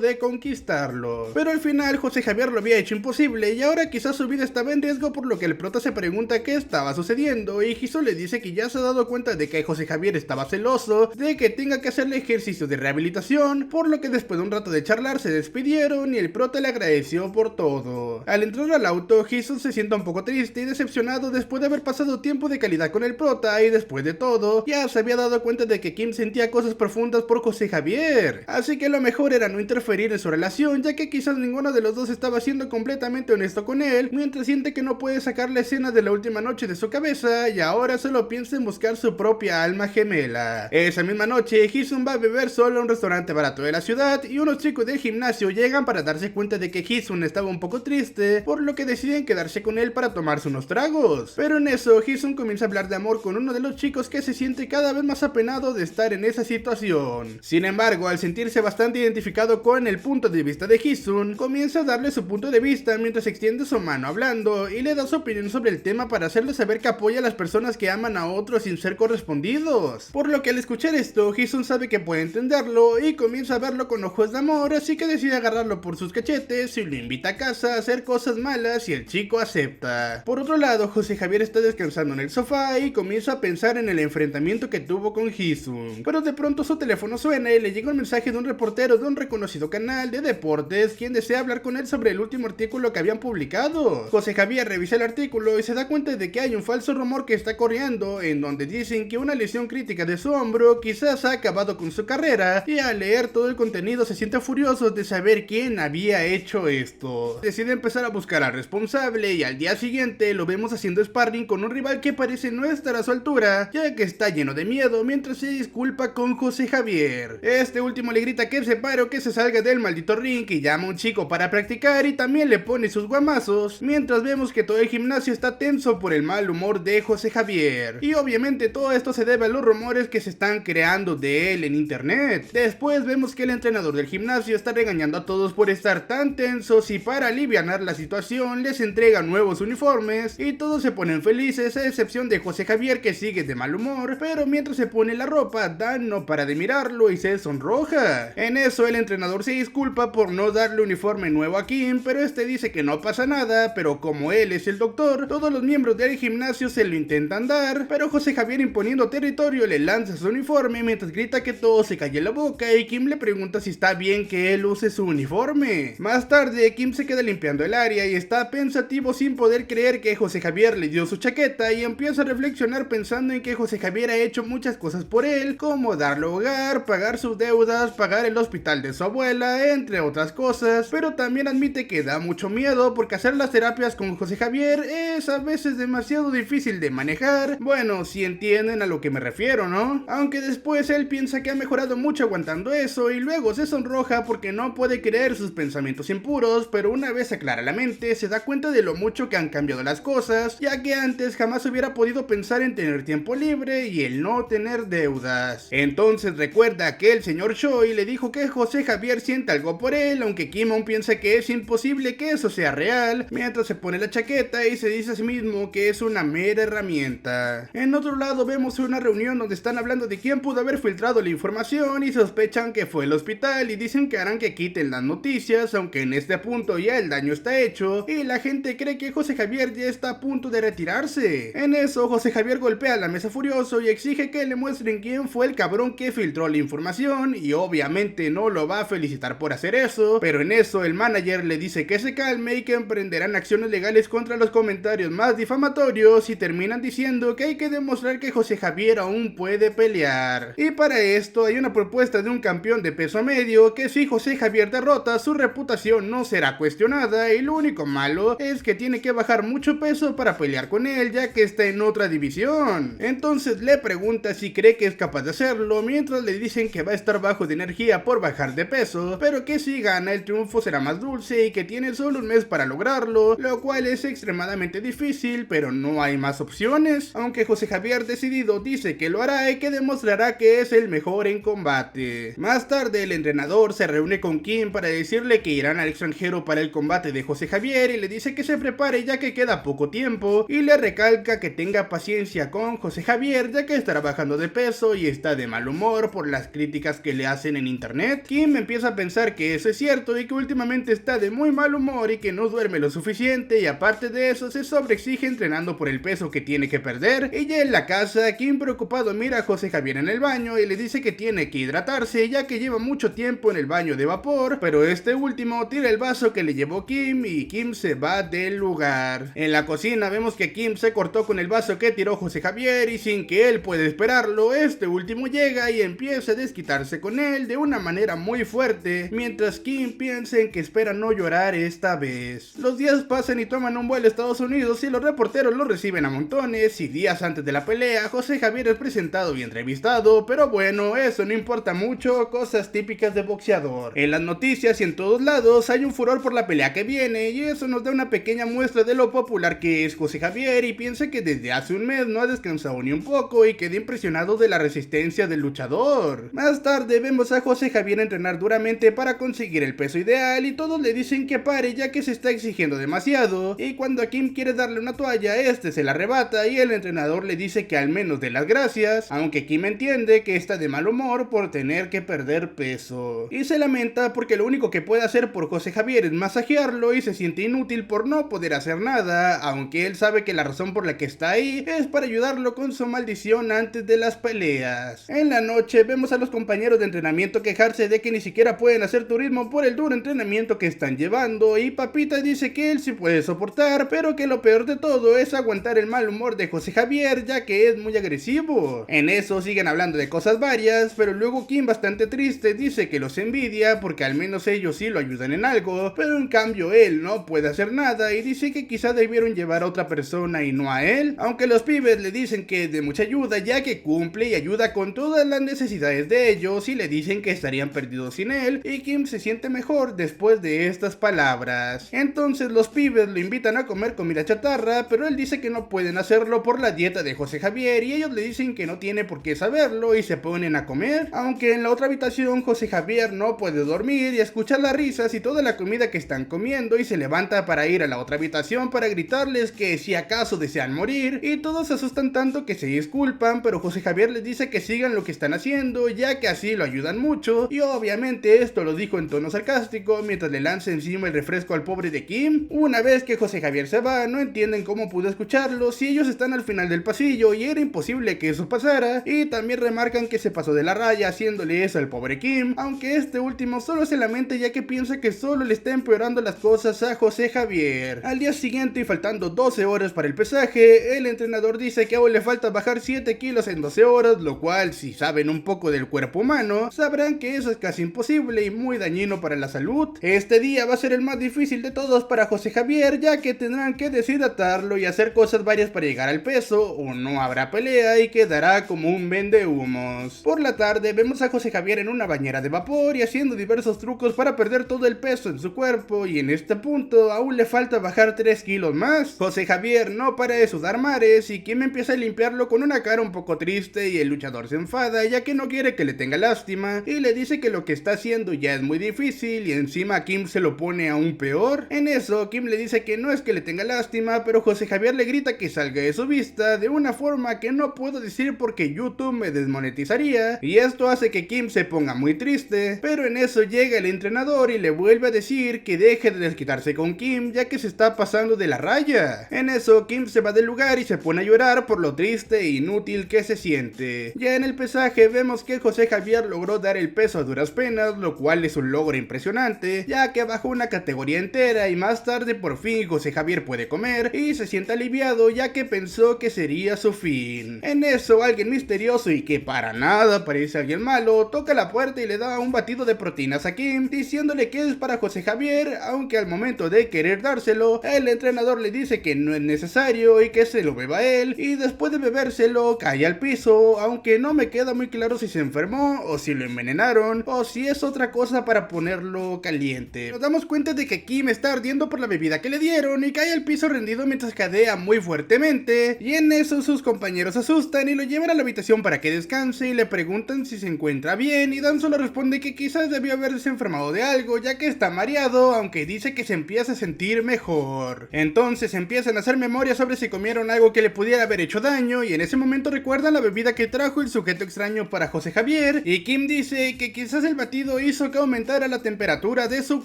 de conquistarlo. Pero al final José Javier lo había hecho imposible y ahora quizás su vida estaba en riesgo, por lo que el prota se pregunta qué estaba sucediendo y Hisun le dice que ya se ha dado cuenta de que José Javier estaba celoso de que tenga que hacerle ejercicios de rehabilitación, por lo que después de un rato de charlar se despidieron y el prota le agradeció por todo. Al entrar al auto, Hisun se siente un poco triste y decepcionado después de haber pasado tiempo de calidad con el prota y después de todo, ya se había dado cuenta de que Kim sentía cosas profundas por José Javier, así que lo mejor era no interferir en su relación, ya que quizás ninguno de los dos estaba siendo completamente honesto con él, mientras siente que no puede sacar la escena de la última noche de su cabeza y ahora solo piensa en buscar su propia alma gemela. Esa misma noche, Hisun va a beber solo a un restaurante barato rato de la ciudad y unos chicos del gimnasio llegan para darse cuenta de que Hisun estaba un poco triste, por lo que deciden quedarse con él para tomarse unos tragos. Pero en eso Hisun comienza a hablar de amor con uno de los chicos que se siente cada vez más apenado de estar en esa situación. Sin embargo, al sentirse bastante identificado con el punto de vista de Hisun, comienza a darle su punto de vista mientras extiende su mano hablando y le da su opinión sobre el tema para hacerle saber que apoya a las personas que aman a otros sin ser correspondidos. Por lo que al escuchar esto, Hisun sabe que puede entenderlo y comienza a verlo con ojos de amor, así que decide agarrarlo por sus cachetes y lo invita a casa a hacer cosas malas y el chico acepta. Por otro lado, José Javier está descansando en el sofá y comienza a pensar en el enfrentamiento que tuvo con Hisun. Pero de pronto su teléfono suena y le llega un mensaje de un reportero de un reconocido canal de deportes quien desea hablar con él sobre el último artículo que habían publicado. José Javier revisa el artículo y se da cuenta de que hay un falso rumor que está corriendo en donde dicen que una lesión crítica de su hombro quizás ha acabado con su carrera, y al leer todo el contenido se siente furioso de saber quién había hecho esto. Decide empezar a buscar al responsable y al día siguiente lo vemos haciendo sparring con un rival que parece no estar a su altura, ya que está lleno de miedo mientras se disculpa con José Javier. Este último le grita que se pare o que se salga del maldito ring y llama a un chico para practicar y también le pone sus guamazos, mientras vemos que todo el gimnasio está tenso por el mal humor de José Javier. Y obviamente todo esto se debe a los rumores que se están creando de él en internet. Después vemos que el entrenador del gimnasio está regañando a todos por estar tan tensos y para alivianar la situación les entrega nuevos uniformes y todos se ponen felices a excepción de José Javier, que sigue de mal humor, pero mientras se pone la ropa Dan no para de mirarlo y se sonroja. En eso el entrenador se disculpa por no darle uniforme nuevo a Kim, pero este dice que no pasa nada, pero como él es el doctor, todos los miembros del gimnasio se lo intentan dar, pero José Javier, imponiendo territorio, le lanza su uniforme mientras grita que todo se calle la boca y Kim le pregunta si está bien que él use su uniforme. Más tarde Kim se queda limpiando el área y está pensativo sin poder creer que José Javier le dio su chaqueta y empieza a reflexionar pensando en que José Javier ha hecho muchas cosas por él, como darle hogar, pagar sus deudas, pagar el hospital de su abuela, entre otras cosas, pero también admite que da mucho miedo porque hacer las terapias con José Javier es a veces demasiado difícil de manejar. Bueno, si entienden a lo que me refiero, ¿no? Aunque después él piensa que ha mejorado mucho aguantando eso y luego se sonroja porque no puede creer sus pensamientos impuros, pero una vez aclara la mente se da cuenta de lo mucho que han cambiado las cosas, ya que antes jamás hubiera podido pensar en tener tiempo libre y el no tener deudas. Entonces recuerda que el señor Choi le dijo que José Javier siente algo por él, aunque Kim aún piensa que es imposible que eso sea real, mientras se pone la chaqueta y se dice a sí mismo que es una mera herramienta. En otro lado vemos una reunión donde están hablando de quién pudo haber filtrado la información y sospechan que fue el hospital y dicen que harán que quiten las noticias, aunque en este punto ya el daño está hecho y la gente cree que José Javier ya está a punto de retirarse. En eso José Javier golpea la mesa furioso y exige que le muestren quién fue el cabrón que filtró la información y obviamente no lo va a felicitar por hacer eso, pero en eso el manager le dice que se calme y que emprenderán acciones legales contra los comentarios más difamatorios y terminan diciendo que hay que demostrar que José Javier aún puede pelear. Y para esto hay una propuesta de un campeón de peso medio que si José Javier derrota su reputación no será cuestionada y lo único malo es que tiene que bajar mucho peso para pelear con él ya que está en otra división. Entonces le pregunta si cree que es capaz de hacerlo mientras le dicen que va a estar bajo de energía por bajar de peso, pero que si gana el triunfo será más dulce y que tiene solo un mes para lograrlo, lo cual es extremadamente difícil, pero no hay más opciones, aunque José Javier decidido dice que lo hará y que demostrará que es el mejor en combate. Más tarde el entrenador se reúne con Kim para decirle que irán al extranjero para el combate de José Javier y le dice que se prepare ya que queda poco tiempo y le recalca que tenga paciencia con José Javier ya que estará bajando de peso y está de mal humor por las críticas que le hacen en internet. Kim empieza a pensar que eso es cierto y que últimamente está de muy mal humor y que no duerme lo suficiente y aparte de eso se sobreexige entrenando por el peso que tiene que perder. Y ya en la casa, Kim preocupado mira a José Javier en el baño y le dice que tiene que hidratarse ya que lleva mucho tiempo en el baño de vapor, pero este último tira el vaso que le llevó Kim y Kim se va del lugar. En la cocina vemos que Kim se cortó con el vaso que tiró José Javier y sin que él pueda esperarlo, este último llega y empieza a desquitarse con él de una manera muy fuerte, mientras Kim piensa en que espera no llorar esta vez. Los días pasan y toman un vuelo a Estados Unidos y los reporteros lo reciben a montones y días antes de la pelea José Javier es presentado y entrevistado, pero bueno, eso no importa mucho, cosas típicas de boxeador. En las noticias y en todos lados hay un furor por la pelea que viene, y eso nos da una pequeña muestra de lo popular que es José Javier, y piensa que desde hace un mes no ha descansado ni un poco y queda impresionado de la resistencia del luchador. Más tarde vemos a José Javier entrenar duramente para conseguir el peso ideal, y todos le dicen que pare ya que se está exigiendo demasiado, y cuando a Kim quiere darle una toalla, este se la arrebata y el entrenador le dice que al menos dé las gracias, aunque Kim entiende que está de mal humor por tener que perder peso, y se lamenta porque lo único que puede hacer por José Javier es masajearlo y se siente inútil por no poder hacer nada, aunque él sabe que la razón por la que está ahí es para ayudarlo con su maldición antes de las peleas. En la noche vemos a los compañeros de entrenamiento quejarse de que ni siquiera pueden hacer turismo por el duro entrenamiento que están llevando, y Papita dice que él sí puede soportar, pero que lo peor de todo es aguantar el mal humor de José Javier, ya que es muy agresivo. En eso siguen hablando de cosas varias, pero luego Kim, bastante triste, dice que los envidia porque al menos ellos sí lo ayudan en algo, pero en cambio él no puede hacer nada, y dice que quizá debieron llevar a otra persona y no a él, aunque los pibes le dicen que es de mucha ayuda ya que cumple y ayuda con todas las necesidades de ellos, y le dicen que estarían perdidos sin él, y Kim se siente mejor después de estas palabras. Entonces los pibes lo invitan a comer comida chatarra, pero él dice que no pueden hacerlo por la dieta de José Javier, y ellos le dicen que no tiene por qué saberlo y se ponen a comer, aunque en la otra habitación José Javier no puede dormir y escucha las risas y toda la comida que están comiendo, y se levanta para ir a la otra habitación para gritarles que si acaso desean morir, y todos se asustan tanto que se disculpan, pero José Javier les dice que sigan lo que están haciendo ya que así lo ayudan mucho, y obviamente esto lo dijo en tono sarcástico mientras le lanza encima el refresco al pobre de Kim. Una vez que José Javier se va, no entienden cómo pudo escucharlo si ellos están al final del pasillo y era imposible que eso pasara, y también remarcan que se pasó de la raya haciéndole eso al pobre Kim, aunque este último solo se lamenta ya que piensa que solo le está empeorando las cosas a José Javier. Al día siguiente, y faltando 12 horas para el pesaje, el entrenador dice que aún le falta bajar 7 kilos en 12 horas, lo cual, si saben un poco del cuerpo humano, sabrán que eso es casi imposible y muy dañino para la salud. Este día va a ser el más difícil de todos para José Javier, ya que tendrán que deshidratarlo y hacer cosas varias para llegar al peso, o no habrá pelea y quedará como un vendehumos. Por la tarde vemos a José Javier en una bañera de vapor y haciendo diversos trucos para perder todo el peso en su cuerpo, y en este punto aún le falta bajar 3 kilos más. José Javier no para de sudar mares, y Kim empieza a limpiarlo con una cara un poco triste, y el luchador se enfada ya que no quiere que le tenga lástima y le dice que lo que está haciendo ya es muy difícil, y encima Kim se lo pone aún peor. En eso Kim le dice que no es que le tenga lástima, pero José Javier le grita que salga de su vista de una forma que no puedo decir porque YouTube me desmonetizaría, y esto hace que Kim se ponga muy triste, pero en eso llega el entrenador y le vuelve a decir que deje de desquitarse con Kim ya que se está pasando de la raya. En eso Kim se va del lugar y se pone a llorar por lo triste e inútil que se siente. Ya en el pesaje vemos que José Javier logró dar el peso a duras penas, lo cual es un logro impresionante ya que bajó una categoría entera, y más tarde por fin José Javier puede comer y se siente aliviado ya que pensó que sería su fin. En eso alguien misterioso y que para nada parece alguien malo toca la puerta y le da un batido de proteínas a Kim diciéndole que es para José Javier, aunque al momento de querer dárselo el entrenador le dice que no es necesario y que se lo beba él, y después de bebérselo cae al piso, aunque no me queda muy claro si se enfermó o si lo envenenaron o si es otra cosa para ponerlo caliente. Nos damos cuenta de que Kim está ardiendo por la bebida que le dieron y cae al piso rendido mientras jadea muy fuertemente, y en eso sus compañeros se asustan y lo llevan a la habitación para que descanse y le preguntan si se encuentra bien, y Dan solo responde que quizás debió haberse enfermado de algo ya que está mareado, aunque dice que se empieza a sentir mejor. Entonces empiezan a hacer memoria sobre si comieron algo que le pudiera haber hecho daño, y en ese momento recuerdan la bebida que trajo el sujeto extraño para José Javier, y Kim dice que quizás el batido hizo que aumentara la temperatura de su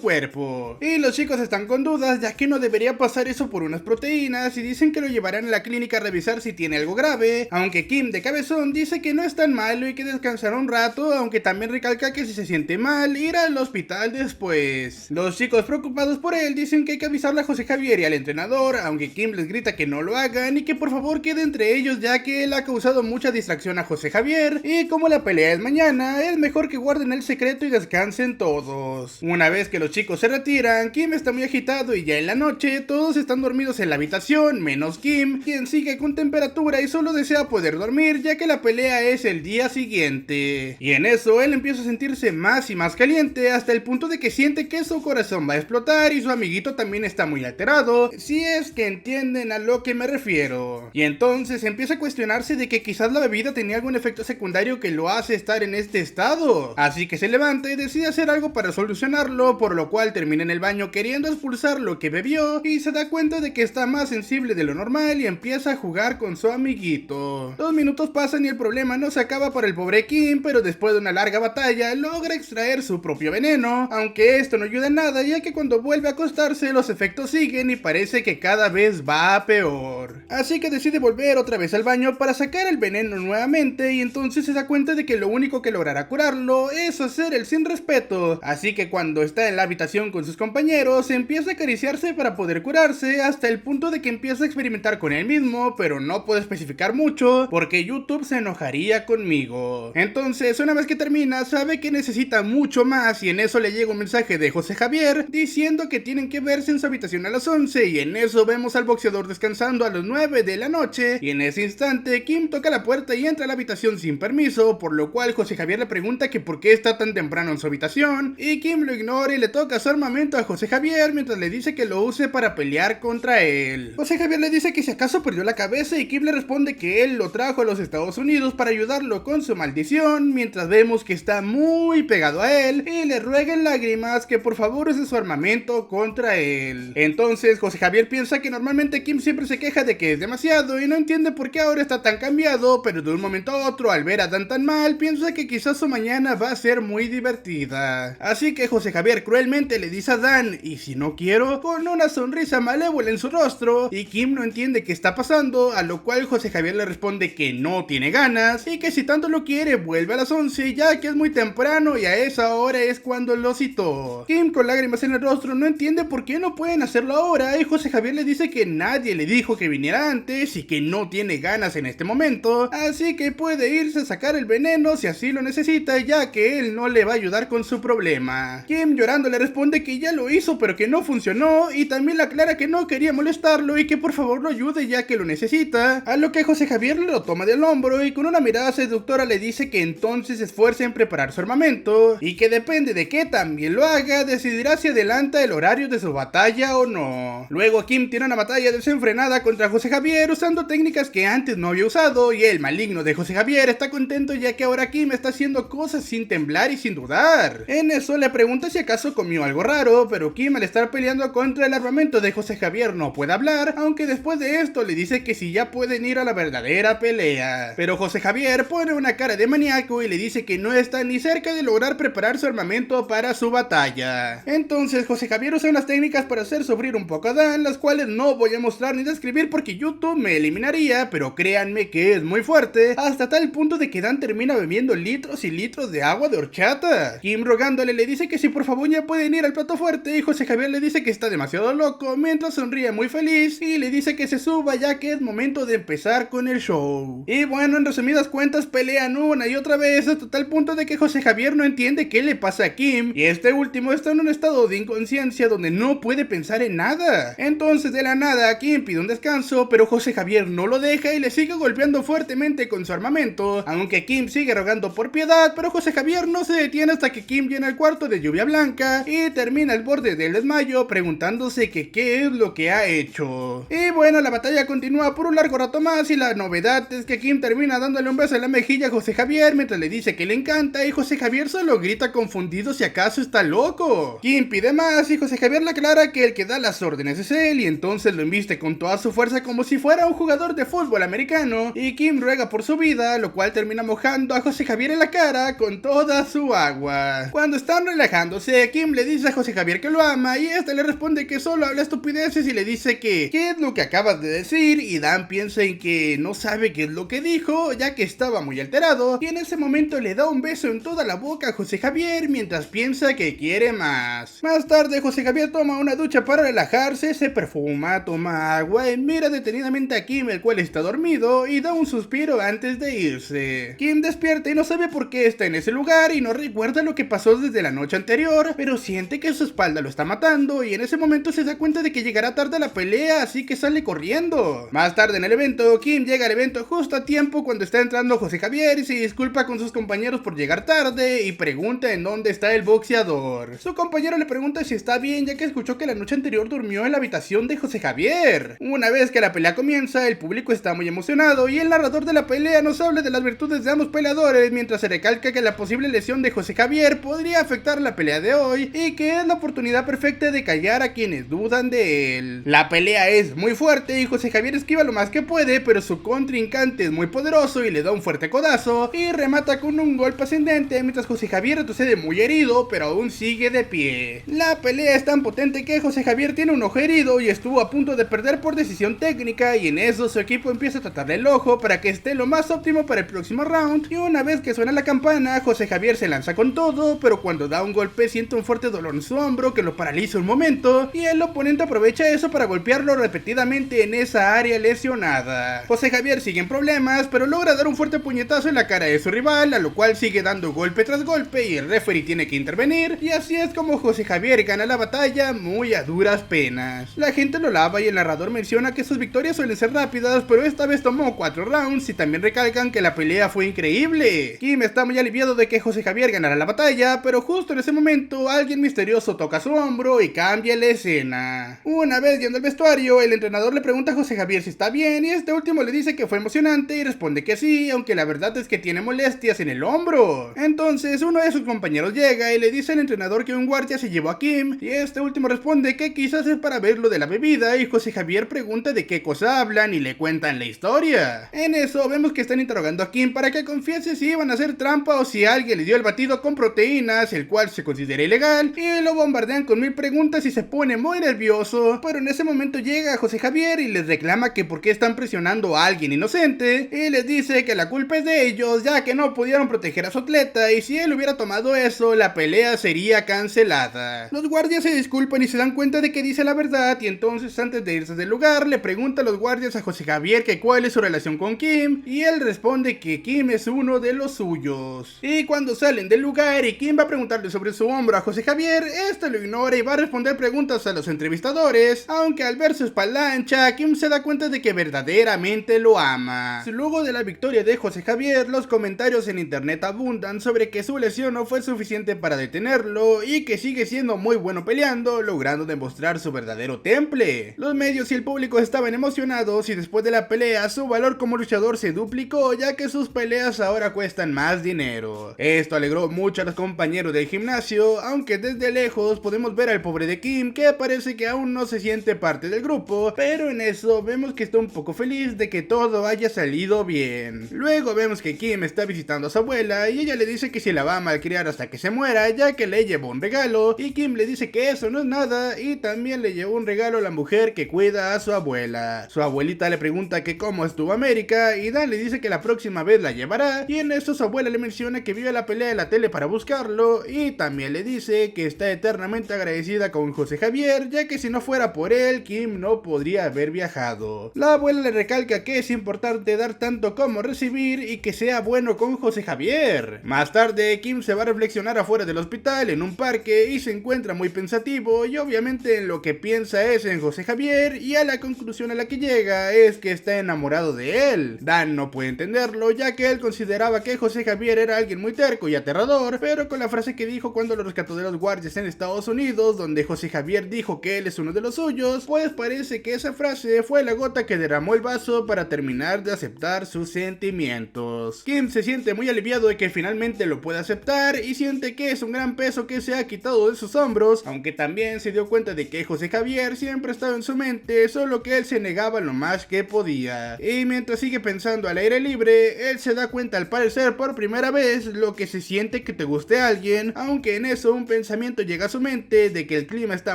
cuerpo. Y los chicos están con dudas ya que no debería pasar eso por unas proteínas, y dicen que lo llevarán a la clínica a revisar si tiene algo grave, aunque Kim de cabezón dice que no es tan malo y que descansará un rato, aunque también recalca que si se siente mal irá al hospital después. Los chicos preocupados por él dicen que hay que avisarle a José Javier y al entrenador, aunque Kim les grita que no lo hagan y que por favor quede entre ellos ya que él ha causado mucha distracción a José Javier, y como la pelea es mañana es mejor que guarden el secreto y descansen todos. Una vez que los chicos se retiran, Kim está muy agitado y ya en la noche todos están dormidos en la habitación menos Kim, quien sigue con temperatura y solo desea poder dormir ya que la pelea es el día siguiente. Y en eso pero él empieza a sentirse más y más caliente hasta el punto de que siente que su corazón va a explotar y su amiguito también está muy alterado, si es que entienden a lo que me refiero. Y entonces empieza a cuestionarse de que quizás la bebida tenía algún efecto secundario que lo hace estar en este estado, así que se levanta y decide hacer algo para solucionarlo, por lo cual termina en el baño queriendo expulsar lo que bebió y se da cuenta de que está más sensible de lo normal y empieza a jugar con su amiguito. 2 minutos pasan y el problema no se acaba para el pobre Kim, pero después de una larga batalla logra extraer su propio veneno, aunque esto no ayuda en nada ya que cuando vuelve a acostarse los efectos siguen y parece que cada vez va a peor. Así que decide volver otra vez al baño para sacar el veneno nuevamente y entonces se da cuenta de que lo único que logrará curarlo es hacer el sin respeto, así que cuando está en la habitación con sus compañeros empieza a acariciarse para poder curarse hasta el punto de que empieza a experimentar con él mismo, pero no puedo especificar mucho porque YouTube se enojaría conmigo. Entonces una vez que termina sabe que necesita mucho más y en eso le llega un mensaje de José Javier diciendo que tienen que verse en su habitación a las 11 y en eso vemos al boxeador descansando a las 9 de la noche y en ese instante Kim toca la puerta y entra a la habitación sin permiso, por lo cual José Javier le pregunta que por qué está tan temprano en su habitación y Kim lo ignora y le toca su armamento a José Javier mientras le dice que lo use para pelear contra él. José Javier le dice que si acaso perdió la cabeza y Kim le responde que él lo trajo a los Estados Unidos para ayudarlo con su maldición, mientras vemos que está muy pegado a él y le ruega en lágrimas que por favor use su armamento contra él. Entonces José Javier piensa que normalmente Kim siempre se queja de que es demasiado y no entiende por qué ahora está tan cambiado, pero de un momento a otro al ver a Dan tan mal piensa que quizás su mañana va a ser muy divertida. Así que José Javier cruelmente le dice a Dan, ¿y si no quiero? Con una sonrisa malévola en su rostro, y Kim no entiende qué está pasando, a lo cual José Javier le responde que no tiene ganas y que si tanto lo quiere vuelve a las 11 ya que es muy temprano y a esa hora es cuando lo citó. Kim con lágrimas en el rostro no entiende por qué no pueden hacerlo ahora y José Javier le dice que nadie le dijo que viniera antes y que no tiene ganas en este momento, así que puede irse a sacar el veneno si así lo necesita ya que él no le va a ayudar con su problema. Kim llorando le responde que ya lo hizo pero que no funcionó y también le aclara que no quería molestarlo y que por favor lo ayude ya que lo necesita, a lo que José Javier lo toma del hombro y con una mirada seductora le dice que entonces se esfuerce en preparar su armamento y que depende de que también lo haga decidirá si adelanta el horario de su batalla o no. Luego Kim tiene una batalla desenfrenada contra José Javier usando técnicas que antes no había usado y el maligno de José Javier está contento ya que ahora Kim está haciendo cosas sin temblar y sin dudar. En eso le pregunta si acaso comió algo raro, pero Kim al estar peleando contra el armamento de José Javier no puede hablar, aunque después de esto le dice que si ya pueden ir a la verdadera pelea. Pero José Javier pone una cara de maníaco y le dice que no está ni cerca de lograr preparar su armamento para su batalla. Entonces José Javier usa unas técnicas para hacer sufrir un poco a Dan, las cuales no voy a mostrar ni describir porque YouTube me eliminaría, pero créanme que es muy fuerte, hasta tal punto de que Dan termina bebiendo litros y litros de agua de horchata. Kim rogándole le dice que si por favor ya pueden ir al plato fuerte y José Javier le dice que está demasiado loco mientras sonríe muy feliz y le dice que se suba ya que es momento de empezar con el show. Y bueno, en resumidas cuentas pelean una y otra vez hasta tal punto de que José Javier no entiende qué le pasa a Kim y este último está en un estado de inconsciencia donde no puede pensar en nada. Entonces de la nada Kim pide un descanso, pero José Javier no lo deja y le sigue golpeando fuertemente con su armamento, aunque Kim sigue rogando por piedad, pero José Javier no se detiene hasta que Kim llena el cuarto de lluvia blanca y termina al borde del desmayo preguntándose que qué es lo que ha hecho. Y bueno, la batalla continúa por un largo rato más y la novedad es que Kim termina dándole un beso en la mejilla a José Javier mientras le dice que le encanta y José Javier solo grita confundido si acaso está loco. Kim pide más y José Javier le aclara que el que da las órdenes es él y entonces lo embiste con toda su fuerza como si fuera un jugador de fútbol americano y Kim ruega por su vida, lo cual termina mojando a José Javier en la cara con toda su agua. Cuando están relajándose, Kim le dice a José Javier que lo ama y este le responde que solo habla estupideces y le dice que ¿qué es lo que acabas de decir? Y Dan piensa en que no sabe qué es lo que dijo ya que estaba muy alterado y en ese momento le da un beso en toda la boca a José Javier mientras piensa que quiere más. Más tarde José Javier toma una ducha para relajarse, se perfuma, toma agua y mira detenidamente a Kim, el cual está dormido, y da un suspiro antes de irse. Kim despierta y no sabe por qué está en ese lugar y no recuerda lo que pasó desde la noche anterior, pero siente que su espalda lo está matando y en ese momento se da cuenta de que llegará tarde a la pelea, así que sale corriendo. Más tarde en el evento, Kim llega al evento justo a tiempo cuando está entrando José Javier y se disculpa con sus compañeros por llegar tarde y pregunta en dónde está el boxeador. Su compañero le pregunta si está bien, ya que escuchó que la noche anterior durmió en la habitación de José Javier. Una vez que la pelea comienza, el público está muy emocionado y el narrador de la pelea nos habla de las virtudes de ambos peleadores, mientras se recalca que la posible lesión de José Javier podría afectar la pelea de hoy y que es la oportunidad perfecta de callar a quienes dudan de él. La pelea es muy fuerte y José Javier esquiva lo más que puede, pero su contrincante es muy poderoso y le da un fuerte codazo y remata con un golpe ascendente, mientras José Javier retrocede muy herido, pero aún sigue de pie. La pelea es tan potente que José Javier tiene un ojo herido y estuvo a punto de perder por decisión técnica, y en eso su equipo empieza a tratarle el ojo para que esté lo más óptimo para el próximo round, y una vez que suena la campana, José Javier se lanza con todo, pero cuando da un golpe siente un fuerte dolor en su hombro que lo paraliza un momento, y el oponente aprovecha eso para golpearlo repetidamente en esa área lesionada. José Javier sigue en problemas, pero logra dar un fuerte puñetazo en la cara de su rival, a lo cual sigue dando golpe tras golpe y el referee tiene que intervenir, y así es como José Javier gana la batalla muy a duras penas. La gente lo alaba y el narrador menciona que sus victorias suelen ser rápidas, pero esta vez tomó 4 rounds y también recalcan que la pelea fue increíble. Kim está muy aliviado de que José Javier ganara la batalla, pero justo en ese momento alguien misterioso toca su hombro y cambia la escena. Una vez yendo al vestuario, el entrenador le pregunta a José Javier si está bien y este último le dice que fue emocionante y responde que sí, aunque la verdad es que tiene molestias en el hombro. Entonces uno de sus compañeros llega y le dice al entrenador que un guardia se llevó a Kim, y este último responde que quizás es para ver lo de la bebida, y José Javier pregunta de qué cosa hablan y le cuentan la historia. En eso vemos que están interrogando a Kim para que confiese si iban a hacer trampa o si alguien le dio el batido con proteínas, el cual se considera ilegal, y lo bombardean con 1000 preguntas y se pone muy nervioso, pero en ese momento llega José Javier y les reclama que por qué están presionando a alguien inocente, y les dice que la culpa es de ellos, ya que no pudieron proteger a su atleta, y si él hubiera tomado eso, la pelea sería cancelada. Los guardias se disculpan y se dan cuenta de que dice la verdad, y entonces antes de irse del lugar le pregunta a los guardias a José Javier que cuál es su relación con Kim, y él responde que Kim es uno de los suyos. Y cuando salen del lugar y Kim va a preguntarle sobre su hombro a José Javier, este lo ignora y va a responder preguntas a los entrevistadores, aunque al ver su espalda ancha, Kim se da cuenta de que verdaderamente lo ama. Luego de la victoria de José Javier, los comentarios en internet abundan sobre que su lesión no fue suficiente para detenerlo y que sigue siendo muy bueno peleando, logrando demostrar su verdadero temple. Los medios y el público estaban emocionados y después de la pelea su valor como luchador se duplicó, ya que sus peleas ahora cuestan más dinero. Esto alegró mucho a los compañeros del gimnasio, aunque desde lejos podemos ver al pobre de Kim que parece que aún no se siente parte del grupo, pero en eso vemos que está un poco feliz de que todo haya salido bien. Luego vemos que Kim está visitando a su abuela y ella le dice que se la va a malcriar hasta que se muera, ya que le llevó un regalo, y Kim le dice que eso no es nada y también le llevó un regalo a la mujer que cuida a su abuela. Su abuelita le pregunta que cómo estuvo América y Dan le dice que la próxima vez la llevará, y en eso su abuela le menciona que vio la pelea de la tele para buscarlo y también le dice que está eternamente agradecida con José Javier, ya que si no fuera por él, Kim no podría haber viajado. La abuela le recalca que es importante dar tanto como recibir y que sea bueno con José Javier. Más tarde, Kim se va a reflexionar afuera del hospital en un parque y se encuentra muy pensativo, y obviamente lo que piensa es en José Javier, y a la conclusión a la que llega es que está enamorado de él. Dan no puede entenderlo, ya que él consideraba que José Javier era alguien muy terco y aterrador, pero con la frase que dijo cuando lo rescató de los guardias en Estados Unidos, donde José Javier dijo que él es uno de los suyos, pues parece que esa frase fue la gota que derramó el vaso para terminar de aceptar sus sentimientos. Kim se siente muy aliviado de que finalmente lo puede aceptar y siente que es un gran peso que se ha quitado de sus hombros, aunque también se dio cuenta de que José Javier siempre estaba en su mente, solo que él se negaba lo más que podía. Y mientras sigue pensando al aire libre, él se da cuenta al parecer por primera vez lo que se siente que te guste a alguien, aunque en eso un pensamiento llega a su mente de que el clima está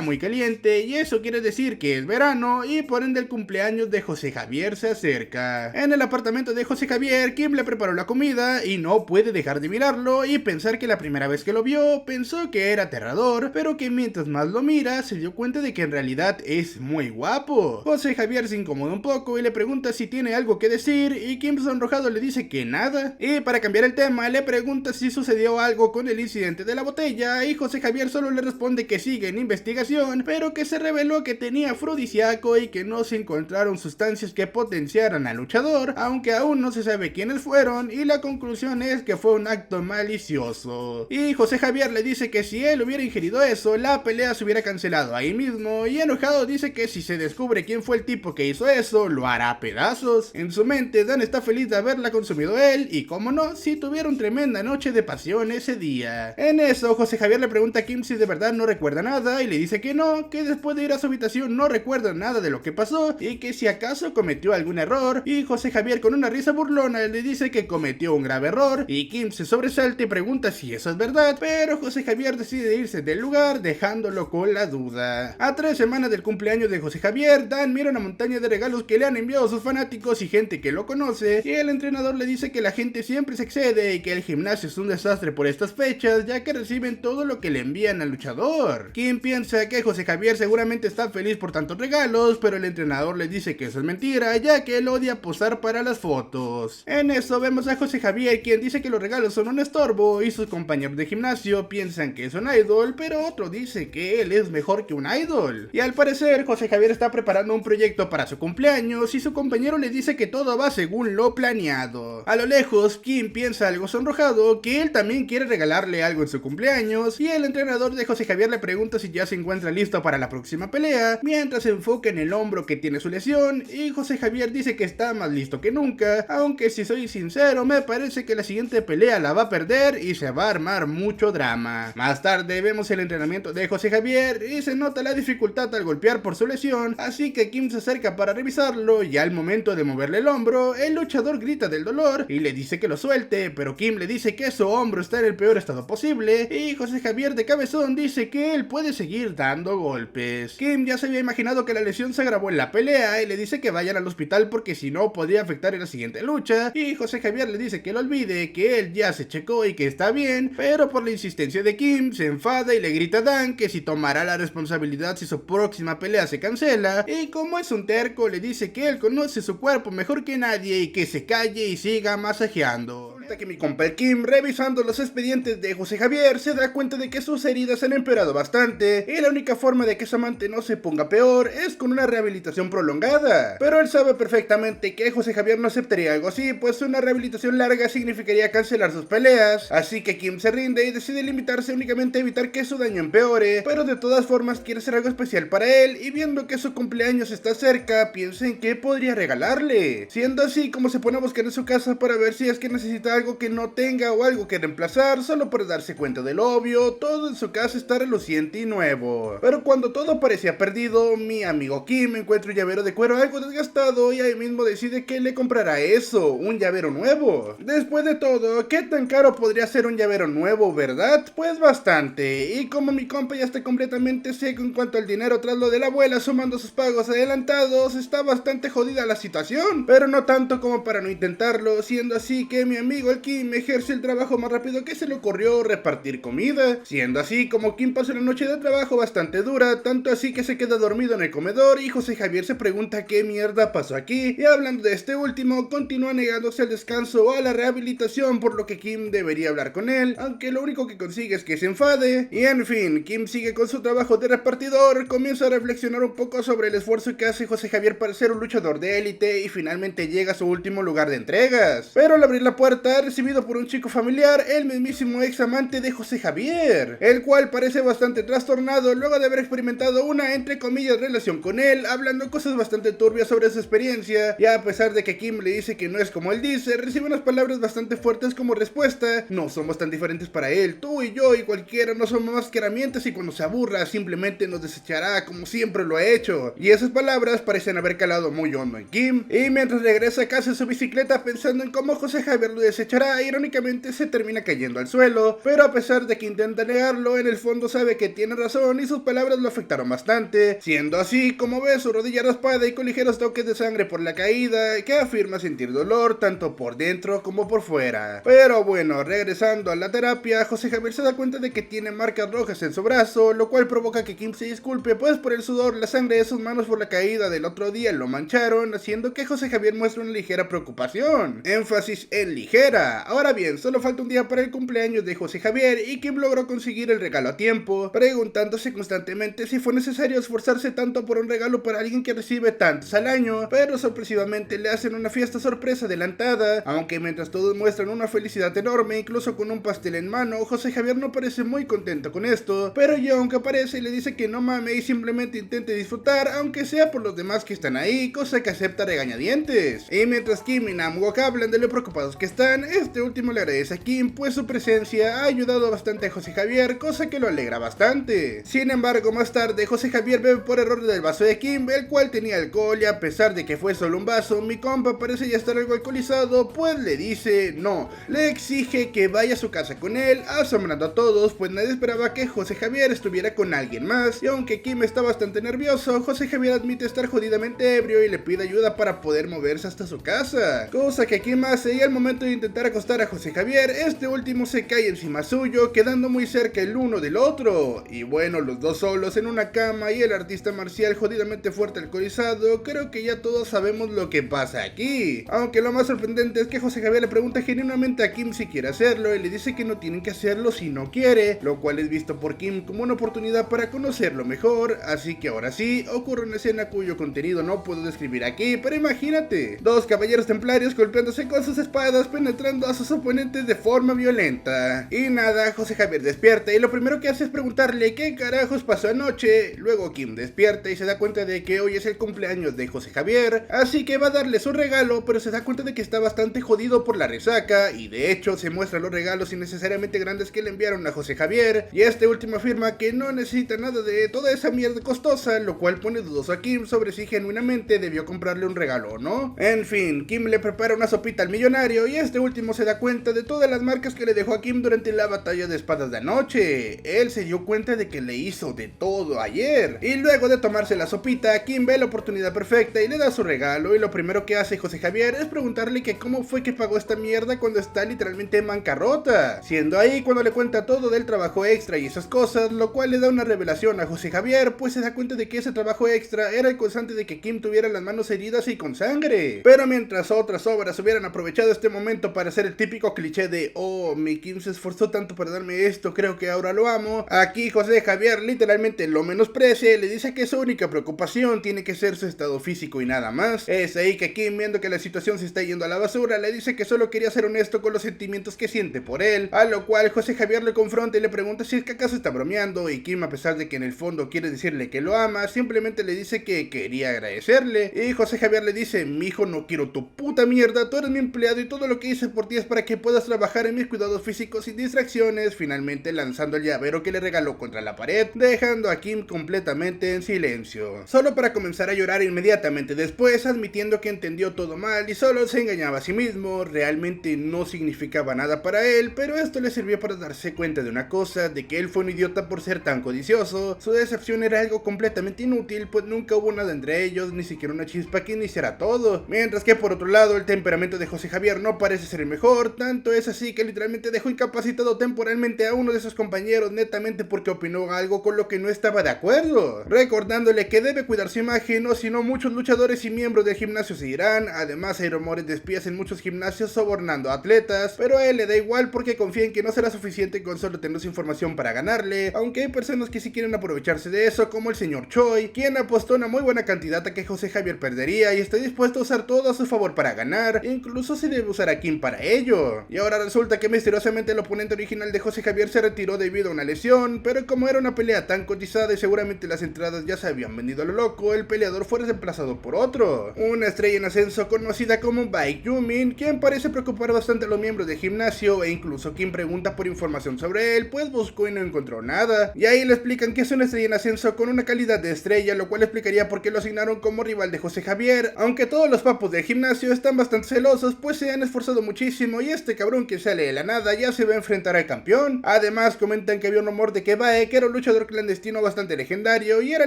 muy caliente y eso quiere decir que es verano y por ende el cumpleaños de José Javier se acerca. En el apartamento de José Javier, Kim le preparó la comida y no puede dejar de mirarlo y pensar que la primera vez que lo vio pensó que era aterrador, pero que mientras más lo mira se dio cuenta de que en realidad es muy guapo. José Javier se incomoda un poco y le pregunta si tiene algo que decir, y Kim sonrojado le dice que nada, y para cambiar el tema le pregunta si sucedió algo con el incidente de la botella, y José Javier solo le responde que sigue en investigación, pero que se reveló que tenía afrodisíaco y que no se encontraron sustancias que potenciaran al luchador, aunque aún no se sabe quiénes fueron, y la conclusión es que fue fue un acto malicioso. Y José Javier le dice que si él hubiera ingerido eso, la pelea se hubiera cancelado ahí mismo, y enojado dice que si se descubre quién fue el tipo que hizo eso, lo hará a pedazos. En su mente, Dan está feliz de haberla consumido él, y como no, si tuvieron tremenda noche de pasión ese día. En eso, José Javier le pregunta a Kim si de verdad no recuerda nada, y le dice que no, que después de ir a su habitación no recuerda nada de lo que pasó, y que si acaso cometió algún error, y José Javier con una risa burlona le dice que cometió un grave error, y Kim se sobresalta y pregunta si eso es verdad, pero José Javier decide irse del lugar dejándolo con la duda. A 3 semanas del cumpleaños de José Javier, Dan mira una montaña de regalos que le han enviado sus fanáticos y gente que lo conoce, y el entrenador le dice que la gente siempre se excede y que el gimnasio es un desastre por estas fechas, ya que reciben todo lo que le envían al luchador. Kim piensa que José Javier seguramente está feliz por tantos regalos, pero el entrenador le dice que eso es mentira, ya que él odia posar para las fotos. En eso vemos a José Javier, quien dice que los regalos son un estorbo, y sus compañeros de gimnasio piensan que es un idol, pero otro dice que él es mejor que un idol. Y al parecer, José Javier está preparando un proyecto para su cumpleaños, y su compañero le dice que todo va según lo planeado. A lo lejos, Kim piensa algo sonrojado, que él también quiere regalarle algo en su cumpleaños, y el entrenador de José Javier le pregunta si ya se encuentra listo para la próxima pelea, mientras se enfoca en el hombro que tiene su lesión, y José Javier dice que está más listo que nunca, aunque si soy sincero, me parece que la siguiente pelea la va a perder y se va a armar mucho drama. Más tarde vemos el entrenamiento de José Javier y se nota la dificultad al golpear por su lesión, así que Kim se acerca para revisarlo, y al momento de moverle el hombro, el luchador grita del dolor y le dice que lo suelte, pero Kim le dice que su hombro está en el peor estado posible, y José Javier de cabezón dice que él puede seguir dando golpes. Kim ya se había imaginado que la lesión se agravó en la pelea y le dice que vayan al hospital porque si no podría afectar en la siguiente lucha, y José Javier le dice que lo olvide, que él ya se checó y que está bien, pero por la insistencia de Kim se enfada y le grita a Dan que si tomará la responsabilidad si su próxima pelea se cancela, y como es un terco le dice que él conoce su cuerpo mejor que nadie y que se calle y siga masajeando. Resulta que mi compa el Kim, revisando los expedientes de José Javier, se da cuenta de que sus heridas han empeorado bastante, y la única forma de que su amante no se ponga peor es con una rehabilitación prolongada. Pero él sabe perfectamente que José Javier no aceptaría algo así, pues una rehabilitación larga significaría cancelar sus peleas, así que Kim se rinde y decide limitarse únicamente a evitar que su daño empeore, pero de todas formas quiere hacer algo especial para él, y viendo que su cumpleaños está cerca, piensa en qué podría regalarle, siendo así como se pone a buscar en su casa para ver si es que necesita algo que no tenga o algo que reemplazar, solo para darse cuenta del obvio, todo en su casa está reluciente y nuevo. Pero cuando todo parecía perdido, mi amigo Kim encuentra un llavero de cuero algo desgastado y ahí mismo decide que le comprará eso, un llavero nuevo. Después de todo, ¿qué tan caro podría ser un llavero nuevo, verdad? Pues bastante, y como mi compa ya está completamente seco en cuanto al dinero tras lo de la abuela sumando sus pagos adelantados, está bastante jodida la situación, pero no tanto como para no intentarlo, siendo así que mi amigo el Kim ejerce el trabajo más rápido que se le ocurrió, repartir comida, siendo así como Kim pasa una noche de trabajo bastante dura, tanto así que se queda dormido en el comedor, y José Javier se pregunta qué mierda pasó aquí, y hablando de este último, continúa negándose al descanso o a la rehabilitación, por lo que Kim debería hablar con él, aunque lo único que consigue es que se enfade, y en fin, Kim sigue con su trabajo de repartidor, comienza a reflexionar un poco sobre el esfuerzo que hace José Javier para ser un luchador de élite, y finalmente llega a su último lugar de entregas, pero al abrir la puerta es recibido por un chico familiar, el mismísimo ex amante de José Javier, el cual parece bastante trastornado luego de haber experimentado una entre comillas relación con él, hablando cosas bastante turbias sobre su experiencia, y a pesar de que Kim le dice que no es como él dice, recibe unas palabras bastante fuertes como respuesta: no somos tan diferentes para él, tú y yo y cualquiera no somos más que herramientas, y cuando se aburra simplemente nos desechará como siempre lo ha hecho. Y esas palabras parecen haber calado muy hondo en Kim, y mientras regresa a casa en su bicicleta pensando en cómo José Javier lo desechará, irónicamente se termina cayendo al suelo, pero a pesar de que intenta negarlo, en el fondo sabe que tiene razón y sus palabras lo afectaron bastante, siendo así como ve su rodilla raspada y con ligeros toques de sangre por la caída, que afirma sentir dolor tanto por dentro como por fuera. Pero bueno, regresando a la terapia, José Javier se da cuenta de que tiene marcas rojas en su brazo, lo cual provoca que Kim se disculpe, pues por el sudor, la sangre de sus manos por la caída del otro día lo mancharon, haciendo que José Javier muestre una ligera preocupación, énfasis en ligera, espera. Ahora bien, solo falta un día para el cumpleaños de José Javier y Kim logró conseguir el regalo a tiempo, preguntándose constantemente si fue necesario esforzarse tanto por un regalo para alguien que recibe tantos al año, pero sorpresivamente le hacen una fiesta sorpresa adelantada, aunque mientras todos muestran una felicidad enorme, incluso con un pastel en mano, José Javier no parece muy contento con esto, pero Young aparece y le dice que no mame y simplemente intente disfrutar, aunque sea por los demás que están ahí, cosa que acepta regañadientes. Y mientras Kim y Namwook hablan de lo preocupados que están, este último le agradece a Kim, pues su presencia ha ayudado bastante a José Javier, cosa que lo alegra bastante. Sin embargo, más tarde, José Javier bebe por error del vaso de Kim, el cual tenía alcohol, y a pesar de que fue solo un vaso, mi compa parece ya estar algo alcoholizado, pues le dice no, le exige que vaya a su casa con él, asombrando a todos, pues nadie esperaba que José Javier estuviera con alguien más, y aunque Kim está bastante nervioso, José Javier admite estar jodidamente ebrio y le pide ayuda para poder moverse hasta su casa, cosa que Kim hace, y al momento de intentar acostar a José Javier, este último se cae encima suyo, quedando muy cerca el uno del otro, y bueno, los dos solos en una cama y el artista marcial jodidamente fuerte alcoholizado, creo que ya todos sabemos lo que pasa aquí, aunque lo más sorprendente es que José Javier le pregunta genuinamente a Kim si quiere hacerlo y le dice que no tienen que hacerlo si no quiere, lo cual es visto por Kim como una oportunidad para conocerlo mejor, así que ahora sí, ocurre una escena cuyo contenido no puedo describir aquí, pero imagínate, dos caballeros templarios golpeándose con sus espadas, penetrando a sus oponentes de forma violenta. Y nada, José Javier despierta y lo primero que hace es preguntarle qué carajos pasó anoche. Luego Kim despierta y se da cuenta de que hoy es el cumpleaños de José Javier, así que va a darle su regalo, pero se da cuenta de que está bastante jodido por la resaca, y de hecho se muestran los regalos innecesariamente grandes que le enviaron a José Javier, y este último afirma que no necesita nada de toda esa mierda costosa, lo cual pone dudoso a Kim sobre si genuinamente debió comprarle un regalo o no. En fin, Kim le prepara una sopita al millonario y este último se da cuenta de todas las marcas que le dejó a Kim durante la batalla de espadas de anoche. Él se dio cuenta de que le hizo de todo ayer, y luego de tomarse la sopita, Kim ve la oportunidad perfecta y le da su regalo, y lo primero que hace José Javier es preguntarle que cómo fue que pagó esta mierda cuando está literalmente en bancarrota, siendo ahí cuando le cuenta todo del trabajo extra y esas cosas, lo cual le da una revelación a José Javier, pues se da cuenta de que ese trabajo extra era el causante de que Kim tuviera las manos heridas y con sangre. Pero mientras otras obras hubieran aprovechado este momento para hacer el típico cliché de oh, mi Kim se esforzó tanto para darme esto, creo que ahora lo amo, aquí José Javier literalmente lo menosprecia y le dice que su única preocupación tiene que ser su estado físico y nada más. Es ahí que Kim, viendo que la situación se está yendo a la basura, le dice que solo quería ser honesto con los sentimientos que siente por él, a lo cual José Javier le confronta y le pregunta si es que acaso está bromeando, y Kim, a pesar de que en el fondo quiere decirle que lo ama, simplemente le dice que quería agradecerle, y José Javier le dice: mijo, no quiero tu puta mierda, tú eres mi empleado y todo lo que hice por ti es para que puedas trabajar en mis cuidados físicos sin distracciones, finalmente lanzando el llavero que le regaló contra la pared, dejando a Kim completamente en silencio, solo para comenzar a llorar inmediatamente después, admitiendo que entendió todo mal y solo se engañaba a sí mismo, realmente no significaba nada para él, pero esto le sirvió para darse cuenta de una cosa, de que él fue un idiota por ser tan codicioso, su decepción era algo completamente inútil, pues nunca hubo nada entre ellos, ni siquiera una chispa que iniciara todo, mientras que por otro lado el temperamento de José Javier no parece ser el mejor, tanto es así que literalmente dejó incapacitado temporalmente a uno de sus compañeros netamente porque opinó algo con lo que no estaba de acuerdo, recordándole que debe cuidar su imagen o si no muchos luchadores y miembros del gimnasio se irán. Además hay rumores de espías en muchos gimnasios sobornando a atletas, pero a él le da igual porque confía en que no será suficiente con solo tener su información para ganarle, aunque hay personas que sí quieren aprovecharse de eso, como el señor Choi, quien apostó una muy buena cantidad a que José Javier perdería y está dispuesto a usar todo a su favor para ganar, incluso si debe usar a Kim para ello. Y ahora resulta que misteriosamente el oponente original de José Javier se retiró debido a una lesión, pero como era una pelea tan cotizada y seguramente las entradas ya se habían vendido a lo loco, el peleador fue reemplazado por otro, una estrella en ascenso conocida como Baek Yumin, quien parece preocupar bastante a los miembros del gimnasio, e incluso quien pregunta por información sobre él, pues buscó y no encontró nada, y ahí le explican que es una estrella en ascenso con una calidad de estrella, lo cual explicaría por qué lo asignaron como rival de José Javier, aunque todos los papos del gimnasio están bastante celosos, pues se han esforzado muchísimo y este cabrón que sale de la nada ya se va a enfrentar al campeón. Además comentan que había un rumor de que Baek era un luchador clandestino bastante legendario, y era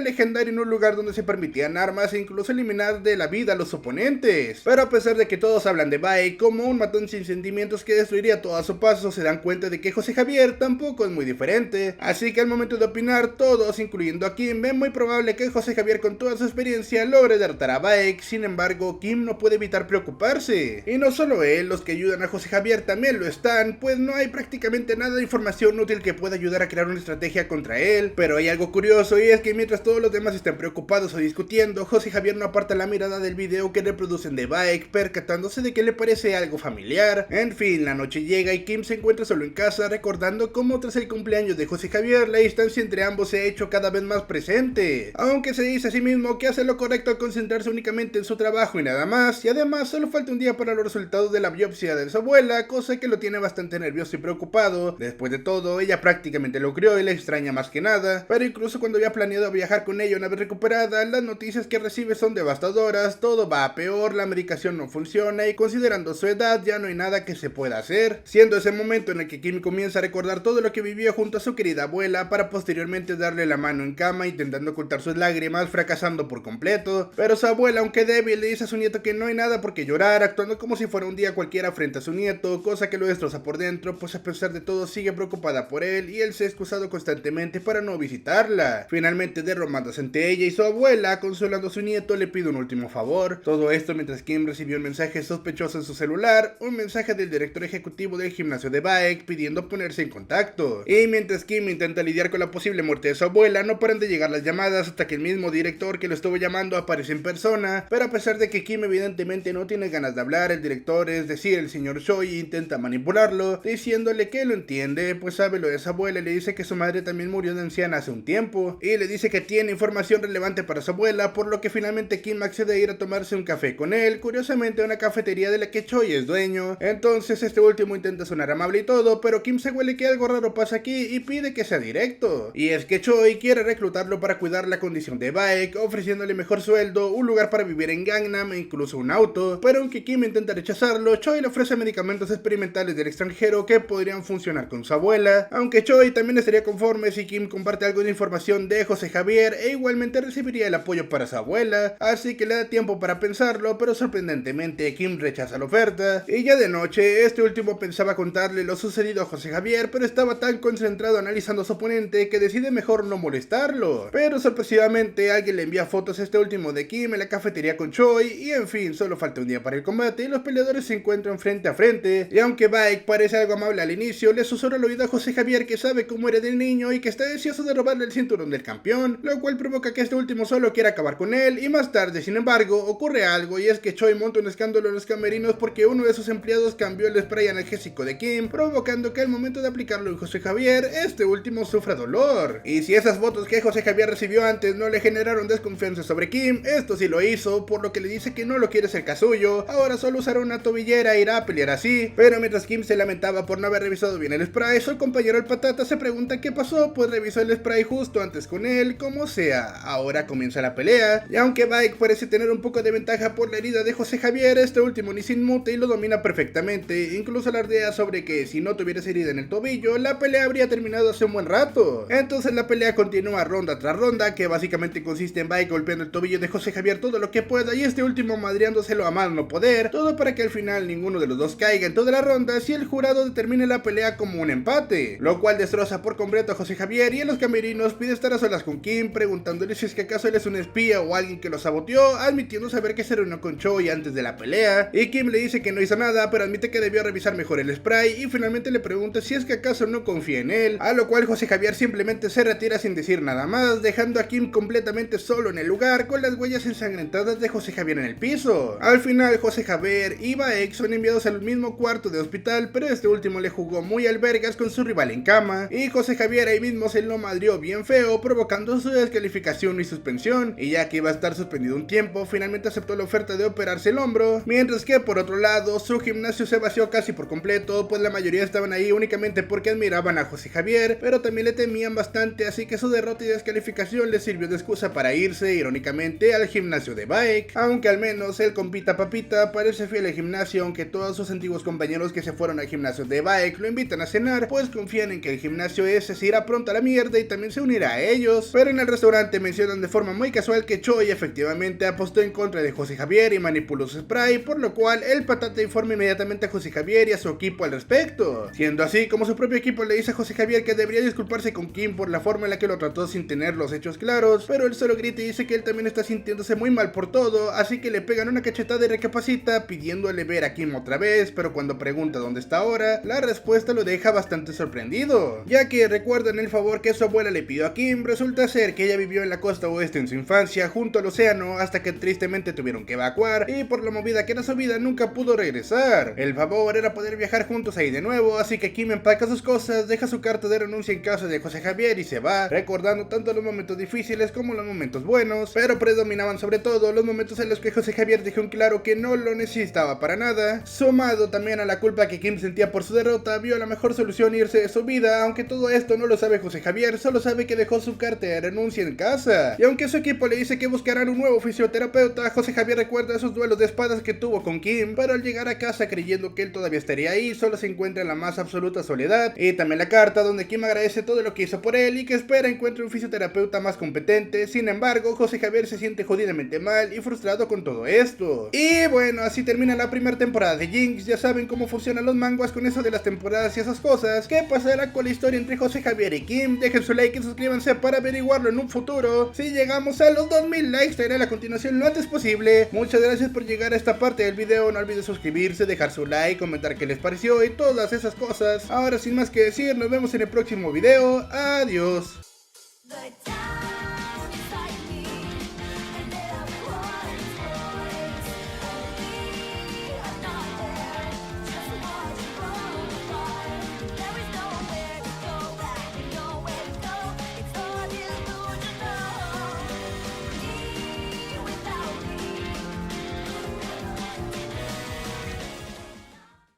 legendario en un lugar donde se permitían armas e incluso eliminar de la vida a los oponentes, pero a pesar de que todos hablan de Baek como un matón sin sentimientos que destruiría todo a su paso, se dan cuenta de que José Javier tampoco es muy diferente, así que al momento de opinar todos, incluyendo a Kim, ven muy probable que José Javier con toda su experiencia logre derrotar a Baek. Sin embargo, Kim no puede evitar preocuparse, y no solo él, los que ayudan a José Javier también lo están, pues no hay prácticamente nada de información útil que pueda ayudar a crear una estrategia contra él. Pero hay algo curioso, y es que mientras todos los demás están preocupados o discutiendo, José Javier no aparta la mirada del video que reproducen de Baek, percatándose de que le parece algo familiar. En fin, la noche llega y Kim se encuentra solo en casa, recordando cómo tras el cumpleaños de José Javier, la distancia entre ambos se ha hecho cada vez más presente, aunque se dice a sí mismo que hace lo correcto al concentrarse únicamente en su trabajo y nada más, y además solo falta un día para los resultados de la biopsia de su abuela, cosa que lo tiene bastante nervioso y preocupado. Después de todo, ella prácticamente lo crió y le extraña más que nada, pero incluso cuando había planeado viajar con ella una vez recuperada, las noticias que recibe son devastadoras, todo va a peor, la medicación no funciona y considerando su edad ya no hay nada que se pueda hacer, siendo ese momento en el que Kim comienza a recordar todo lo que vivió junto a su querida abuela para posteriormente darle la mano en cama intentando ocultar sus lágrimas, fracasando por completo. Pero su abuela, aunque débil, le dice a su nieto que no hay nada por qué llorar, actuando como si fuera un día cualquiera frente a su nieto, cosa que lo destroza por dentro, pues a pesar de todo sigue preocupada por él y él se ha excusado constantemente para no visitarla. Finalmente, derromándose ante ella y su abuela, consolando a su nieto, le pide un último favor. Todo esto mientras Kim recibió un mensaje sospechoso en su celular, un mensaje del director ejecutivo del gimnasio de Baek pidiendo ponerse en contacto. Y mientras Kim intenta lidiar con la posible muerte de su abuela, no paran de llegar las llamadas hasta que el mismo director que lo estuvo llamando aparece en persona, pero a pesar de que Kim evidentemente no tiene ganas de hablar, el director, es decir, el señor Choi, intenta manipularlo, diciéndole que lo entiende, pues sabe lo de su abuela y le dice que su madre también murió de anciana hace un tiempo, y le dice que tiene información relevante para su abuela, por lo que finalmente Kim accede a ir a tomarse un café con él, curiosamente a una cafetería de la que Choi es dueño. Entonces este último intenta sonar amable y todo, pero Kim se huele que algo raro pasa aquí y pide que sea directo, y es que Choi quiere reclutarlo para cuidar la condición de Baek, ofreciéndole mejor sueldo, un lugar para vivir en Gangnam e incluso un auto, pero aunque Kim intenta rechazarlo, Choi le ofrece medicamentos experimentales del extranjero que podrían funcionar con su abuela, aunque Choi también estaría conforme si Kim comparte algo de información de José Javier e igualmente recibiría el apoyo para su abuela, así que le da tiempo para pensarlo, pero sorprendentemente Kim rechaza la oferta, y ya de noche este último pensaba contarle lo sucedido a José Javier, pero estaba tan concentrado analizando a su oponente que decide mejor no molestarlo, pero sorpresivamente alguien le envía fotos a este último de Kim en la cafetería con Choi, y en fin, solo falta un día para el combate y los peleadores se encuentran frente a frente, y aunque Baek parece algo amable al inicio, le susurra al oído a José Javier que sabe cómo era del niño y que está deseoso de robarle el cinturón del campeón, lo cual provoca que este último solo quiera acabar con él, y más tarde, sin embargo, ocurre algo, y es que Choi monta un escándalo en los camerinos porque uno de sus empleados cambió el spray analgésico de Kim, provocando que al momento de aplicarlo en José Javier, este último sufra dolor. Y si esas fotos que José Javier recibió antes no le generaron desconfianza sobre Kim, esto sí lo hizo, por lo que le dice que no lo quiere cerca suyo, ahora solo usará una tobillera e irá a pelear así. Pero mientras Kim se lamentaba por no haber revisado bien el spray, su compañero el patata se pregunta qué pasó, pues revisó el spray justo antes con él. Como sea, ahora comienza la pelea, y aunque Baek parece tener un poco de ventaja por la herida de José Javier, este último ni se inmute y lo domina perfectamente, incluso alardea sobre que si no tuviera esa herida en el tobillo, la pelea habría terminado hace un buen rato. Entonces la pelea continúa ronda tras ronda, que básicamente consiste en Baek golpeando el tobillo de José Javier todo lo que pueda y este último madreándoselo a más no poder, todo para que al final ninguno de los dos caiga en toda la ronda si el jurado determine la pelea como un empate, lo cual destroza por completo a José Javier, y en los camerinos pide estar a solas con Kim, preguntándole si es que acaso él es un espía o alguien que lo saboteó, admitiendo saber que se reunió con Choi antes de la pelea, y Kim le dice que no hizo nada, pero admite que debió revisar mejor el spray, y finalmente le pregunta si es que acaso no confía en él, a lo cual José Javier simplemente se retira sin decir nada más, dejando a Kim completamente solo en el lugar con las huellas ensangrentadas de José Javier en el piso. Al final José Javier y Baek son enviados al mismo cuarto de hospital, pero este último le jugó muy albergas con su rival en cama, y José Javier ahí mismo se lo madrió bien feo, provocando su descalificación y suspensión, y ya que iba a estar suspendido un tiempo, finalmente aceptó la oferta de operarse el hombro, mientras que por otro lado, su gimnasio se vació casi por completo, pues la mayoría estaban ahí únicamente porque admiraban a José Javier, pero también le temían bastante, así que su derrota y descalificación le sirvió de excusa para irse, irónicamente, al gimnasio de Baek, aunque al menos el compita papita parece fiel al gimnasio, aunque todos sus antiguos compañeros que se fueron al gimnasio de Baek lo invitan a cenar, pues confían en que el gimnasio ese se irá pronto a la mierda y también se unirá a ellos, pero en el restaurante mencionan de forma muy casual que Choi efectivamente apostó en contra de José Javier y manipuló su spray, por lo cual el patata informa inmediatamente a José Javier y a su equipo al respecto, siendo así como su propio equipo le dice a José Javier que debería disculparse con Kim por la forma en la que lo trató sin tener los hechos claros, pero él solo grita y dice que él también está sintiéndose muy mal por todo, así que le pegan una cachetada y recapacita pidiéndole ver a Kim otra otra vez, pero cuando pregunta dónde está ahora, la respuesta lo deja bastante sorprendido, ya que recuerdan el favor que su abuela le pidió a Kim. Resulta ser que ella vivió en la costa oeste en su infancia junto al océano hasta que tristemente tuvieron que evacuar y por la movida que era su vida nunca pudo regresar. El favor era poder viajar juntos ahí de nuevo, así que Kim empaca sus cosas, deja su carta de renuncia en casa de José Javier y se va, recordando tanto los momentos difíciles como los momentos buenos, pero predominaban sobre todo los momentos en los que José Javier dejó en claro que no lo necesitaba para nada. Sumado también a la culpa que Kim sentía por su derrota, vio la mejor solución irse de su vida, aunque todo esto no lo sabe José Javier, solo sabe que dejó su carta de renuncia en casa. Y aunque su equipo le dice que buscarán un nuevo fisioterapeuta, José Javier recuerda esos duelos de espadas que tuvo con Kim, pero al llegar a casa creyendo que él todavía estaría ahí, solo se encuentra en la más absoluta soledad. Y también la carta donde Kim agradece todo lo que hizo por él y que espera encuentre un fisioterapeuta más competente. Sin embargo, José Javier se siente jodidamente mal y frustrado con todo esto. Y bueno, así termina la primera temporada de Jinx. Ya saben cómo funcionan los manguas con eso de las temporadas y esas cosas. ¿Qué pasará con la historia entre José Javier y Kim? Dejen su like y suscríbanse para averiguarlo en un futuro. Si llegamos a los 2000 likes, traeré la continuación lo antes posible. Muchas gracias por llegar a esta parte del video. No olviden suscribirse, dejar su like, comentar qué les pareció y todas esas cosas. Ahora sin más que decir, nos vemos en el próximo video. Adiós.